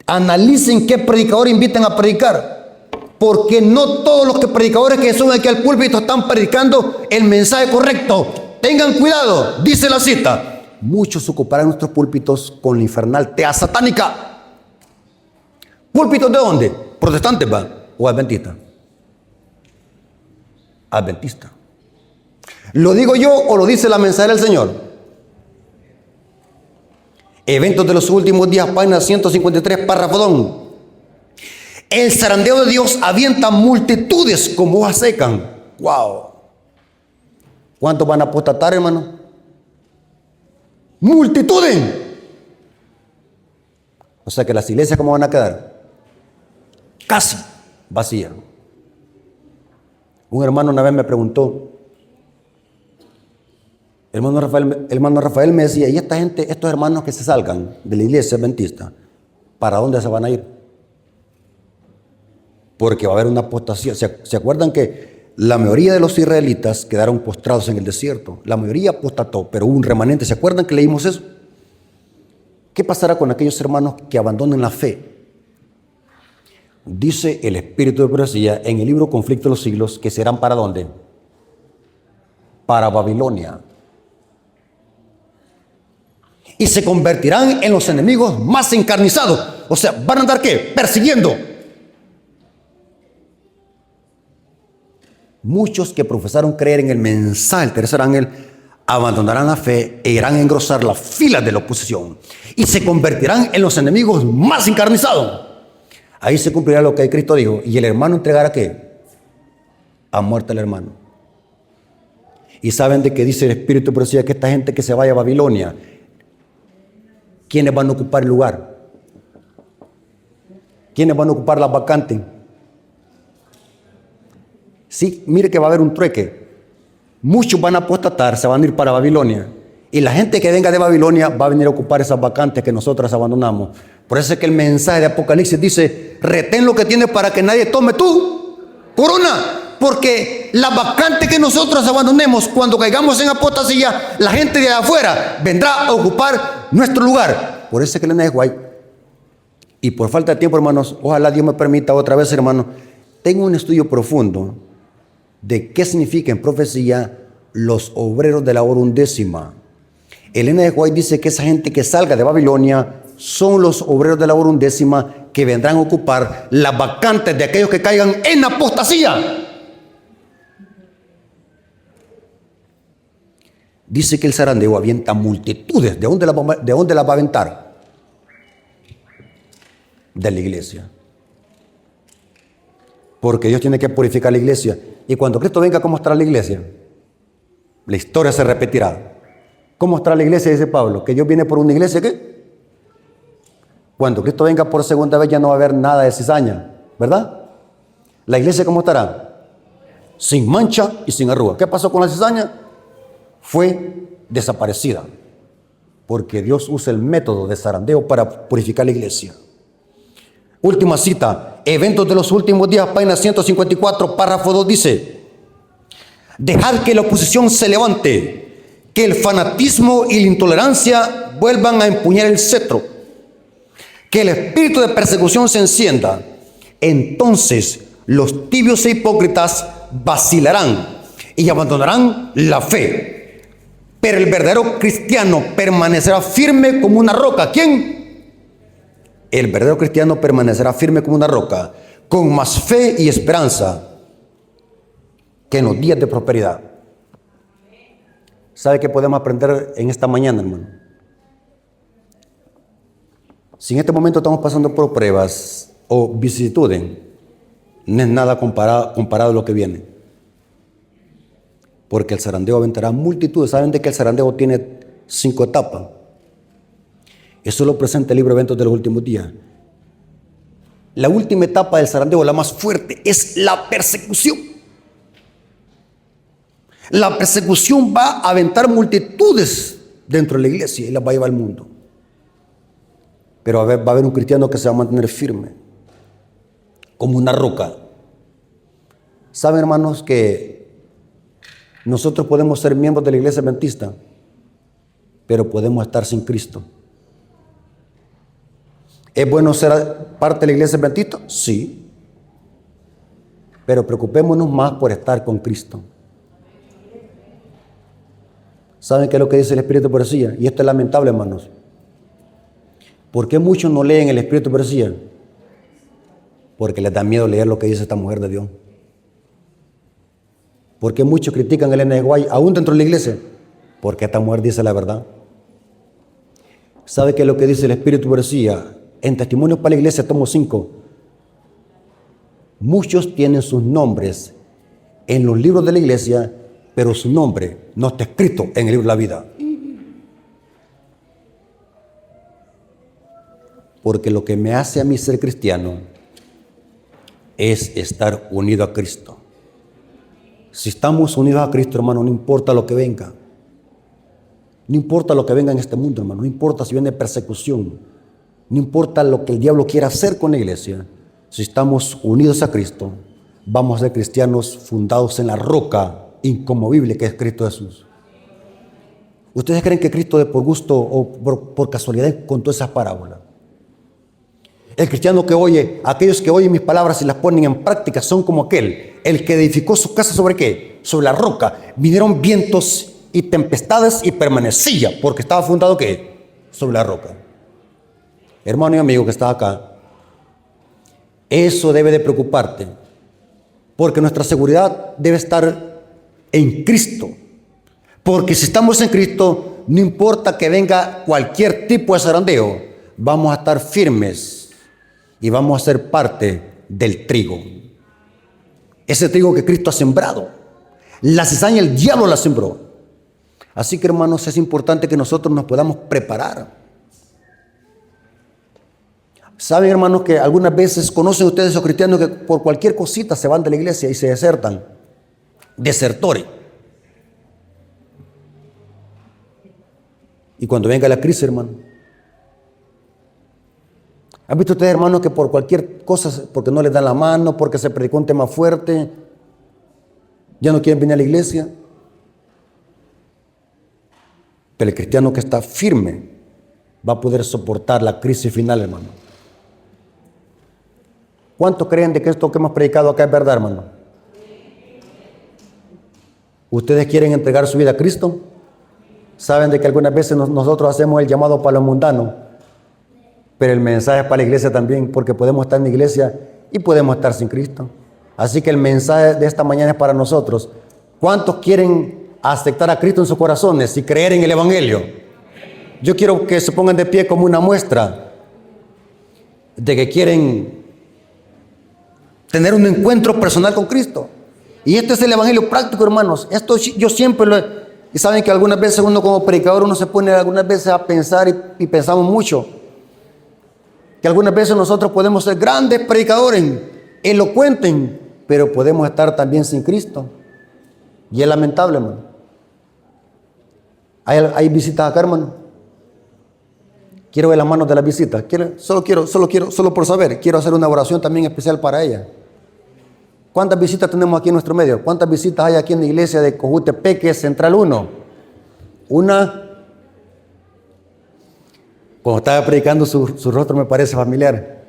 analicen qué predicador invitan a predicar, porque no todos los predicadores que son aquí al púlpito están predicando el mensaje correcto. Tengan cuidado, dice la cita: muchos ocuparán nuestros púlpitos con la infernal tea satánica. ¿Púlpitos de dónde? ¿Protestantes, va? ¿O adventistas? Adventista. ¿Lo digo yo o lo dice la mensajera del Señor? Eventos de los últimos días, página 153, párrafo 2. El zarandeo de Dios avienta multitudes como hojas secas. ¡Wow! ¿Cuántos van a apostatar, hermano? ¡Multitudes! O sea que las iglesias, ¿cómo van a quedar? Casi vacías. Un hermano una vez me preguntó, hermano Rafael me decía: ¿y esta gente, estos hermanos que se salgan de la iglesia adventista, para dónde se van a ir? Porque va a haber una apostasía. ¿Se acuerdan que la mayoría de los israelitas quedaron postrados en el desierto? La mayoría apostató, pero hubo un remanente. ¿Se acuerdan que leímos eso? ¿Qué pasará con aquellos hermanos que abandonen la fe? Dice el espíritu de profecía en el libro Conflicto de los Siglos que serán ¿para dónde? Para Babilonia. Y se convertirán en los enemigos más encarnizados. O sea, ¿van a andar qué? Persiguiendo. Muchos que profesaron creer en el mensaje del tercer ángel abandonarán la fe e irán a engrosar las filas de la oposición. Y se convertirán en los enemigos más encarnizados. Ahí se cumplirá lo que Cristo dijo. ¿Y el hermano entregará qué? A muerte al hermano. Y saben de qué dice el espíritu de profecía, que esta gente que se vaya a Babilonia, ¿quiénes van a ocupar el lugar? ¿Quiénes van a ocupar las vacantes? Sí, mire que va a haber un trueque. Muchos van a apostatar, se van a ir para Babilonia. Y la gente que venga de Babilonia va a venir a ocupar esas vacantes que nosotros abandonamos. Por eso es que el mensaje de Apocalipsis dice: retén lo que tienes para que nadie tome tu corona. Porque la vacante que nosotros abandonemos cuando caigamos en apostasía, la gente de afuera vendrá a ocupar nuestro lugar. Por eso es que el NSY, y por falta de tiempo, hermanos, ojalá Dios me permita otra vez, hermanos, tengo un estudio profundo de qué significa en profecía los obreros de la hora undécima. El NSY dice que esa gente que salga de Babilonia son los obreros de la hora undécima que vendrán a ocupar las vacantes de aquellos que caigan en apostasía. Dice que el zarandeo avienta multitudes. ¿De dónde las va a aventar? De la iglesia. Porque Dios tiene que purificar la iglesia. Y cuando Cristo venga, ¿cómo estará la iglesia? La historia se repetirá. ¿Cómo estará la iglesia? Dice Pablo. ¿Que Dios viene por una iglesia qué? Cuando Cristo venga por segunda vez ya no va a haber nada de cizaña, ¿verdad? ¿La iglesia cómo estará? Sin mancha y sin arruga. ¿Qué pasó con la cizaña? Fue desaparecida. Porque Dios usa el método de zarandeo para purificar la iglesia. Última cita. Eventos de los últimos días, página 154, párrafo 2 dice: dejad que la oposición se levante, que el fanatismo y la intolerancia vuelvan a empuñar el cetro, que el espíritu de persecución se encienda. Entonces los tibios e hipócritas vacilarán y abandonarán la fe. Pero el verdadero cristiano permanecerá firme como una roca. ¿Quién? El verdadero cristiano permanecerá firme como una roca, con más fe y esperanza que en los días de prosperidad. ¿Sabe qué podemos aprender en esta mañana, hermano? Si en este momento estamos pasando por pruebas o vicisitudes, no es nada comparado a lo que viene. Porque el zarandeo aventará multitudes. ¿Saben de que el zarandeo tiene 5 etapas? Eso lo presenta el libro Eventos de los Últimos Días. La última etapa del zarandeo, la más fuerte, es la persecución. La persecución va a aventar multitudes dentro de la iglesia y las va a llevar al mundo. Pero va a haber un cristiano que se va a mantener firme, como una roca. ¿Saben, hermanos, que nosotros podemos ser miembros de la iglesia adventista, pero podemos estar sin Cristo? ¿Es bueno ser parte de la iglesia adventista? Sí. Pero preocupémonos más por estar con Cristo. ¿Saben qué es lo que dice el Espíritu de Profecía? Y esto es lamentable, hermanos. ¿Por qué muchos no leen el Espíritu de Profecía? Porque les da miedo leer lo que dice esta mujer de Dios. ¿Por qué muchos critican el NSY aún dentro de la iglesia? Porque esta mujer dice la verdad. ¿Sabe qué es lo que dice el Espíritu de Profecía? En Testimonios para la Iglesia, tomo 5. Muchos tienen sus nombres en los libros de la iglesia, pero su nombre no está escrito en el libro de la vida. Porque lo que me hace a mí ser cristiano es estar unido a Cristo. Si estamos unidos a Cristo, hermano, no importa lo que venga. No importa lo que venga en este mundo, hermano. No importa si viene persecución. No importa lo que el diablo quiera hacer con la iglesia. Si estamos unidos a Cristo, vamos a ser cristianos fundados en la roca inconmovible que es Cristo Jesús. ¿Ustedes creen que Cristo de por gusto o por casualidad contó esas parábolas? El cristiano que oye, aquellos que oyen mis palabras y las ponen en práctica son como el que edificó su casa ¿sobre qué? Sobre la roca. Vinieron vientos y tempestades y permanecía porque estaba fundado ¿qué? Sobre la roca. Hermano y amigo que está acá, eso debe de preocuparte, porque nuestra seguridad debe estar en Cristo. Porque si estamos en Cristo, no importa que venga cualquier tipo de zarandeo, vamos a estar firmes y vamos a ser parte del trigo. Ese trigo que Cristo ha sembrado. La cizaña el diablo la sembró. Así que, hermanos, es importante que nosotros nos podamos preparar. ¿Saben, hermanos, que algunas veces conocen ustedes a esos cristianos que por cualquier cosita se van de la iglesia y se desertan? Desertores. Y cuando venga la crisis, hermano. ¿Han visto ustedes, hermanos, que por cualquier cosa, porque no les dan la mano, porque se predicó un tema fuerte, Ya no quieren venir a la iglesia. Pero el cristiano que está firme va a poder soportar la crisis final, hermano. ¿Cuántos creen de que esto que hemos predicado acá es verdad, hermano? ¿Ustedes quieren entregar su vida a Cristo? Saben de que algunas veces nosotros hacemos el llamado para lo mundano, pero el mensaje es para la iglesia también, porque podemos estar en la iglesia y podemos estar sin Cristo. Así que el mensaje de esta mañana es para nosotros. ¿Cuántos quieren aceptar a Cristo en sus corazones y creer en el Evangelio? Yo quiero que se pongan de pie como una muestra de que quieren tener un encuentro personal con Cristo. Y este es el Evangelio práctico, hermanos. Esto yo siempre lo... Y saben que algunas veces uno como predicador, uno se pone algunas veces a pensar y pensamos mucho. Que algunas veces nosotros podemos ser grandes predicadores, elocuentes, pero podemos estar también sin Cristo. Y es lamentable, hermano. ¿Hay visitas acá, hermano? Quiero ver las manos de las visitas. Solo por saber, quiero hacer una oración también especial para ella. ¿Cuántas visitas tenemos aquí en nuestro medio? ¿Cuántas visitas hay aquí en la iglesia de Cojutepeque, Central 1? Una. Cuando estaba predicando, su rostro me parece familiar.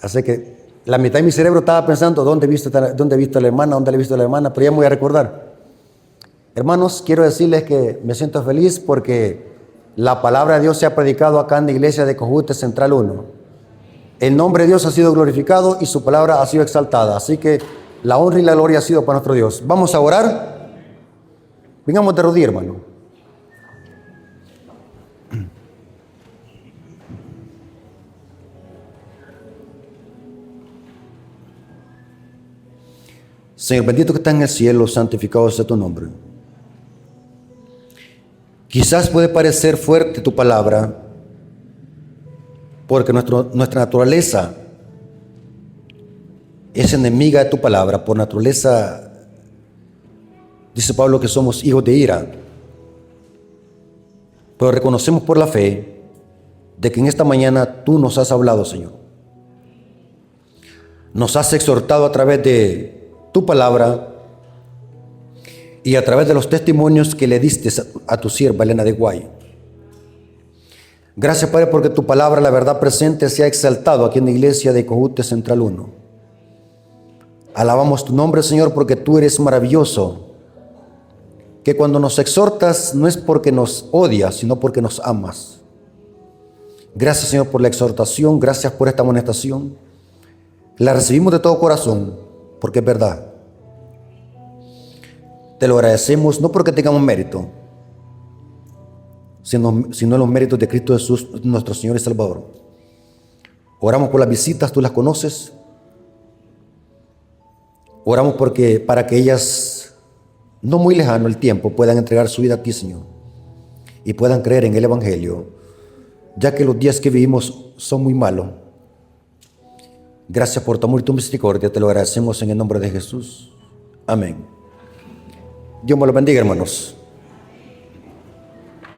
Así que la mitad de mi cerebro estaba pensando, ¿dónde he visto a la hermana? ¿Dónde le he visto a la hermana? Pero ya me voy a recordar. Hermanos, quiero decirles que me siento feliz porque la palabra de Dios se ha predicado acá en la iglesia de Cojute, Central 1. El nombre de Dios ha sido glorificado y su palabra ha sido exaltada. Así que la honra y la gloria ha sido para nuestro Dios. Vamos a orar. Vengamos de rodillas, hermano. Señor bendito que está en el cielo, santificado sea tu nombre. Quizás puede parecer fuerte tu palabra, porque nuestra naturaleza es enemiga de tu palabra. Por naturaleza, dice Pablo, que somos hijos de ira. Pero reconocemos por la fe de que en esta mañana tú nos has hablado, Señor. Nos has exhortado a través de tu palabra y a través de los testimonios que le diste a tu sierva Elena de Guay. Gracias, Padre, porque tu palabra, la verdad presente, se ha exaltado aquí en la iglesia de Cojute Central 1. Alabamos tu nombre, Señor, porque tú eres maravilloso. Que cuando nos exhortas no es porque nos odias, sino porque nos amas. Gracias, Señor, por la exhortación. Gracias por esta amonestación. La recibimos de todo corazón, porque es verdad. Te lo agradecemos, no porque tengamos mérito, sino los méritos de Cristo Jesús, nuestro Señor y Salvador. Oramos por las visitas, tú las conoces. Oramos para que ellas, no muy lejano el tiempo, puedan entregar su vida a ti, Señor, y puedan creer en el Evangelio, ya que los días que vivimos son muy malos. Gracias por tu amor y tu misericordia, te lo agradecemos en el nombre de Jesús. Amén. Dios me lo bendiga, hermanos.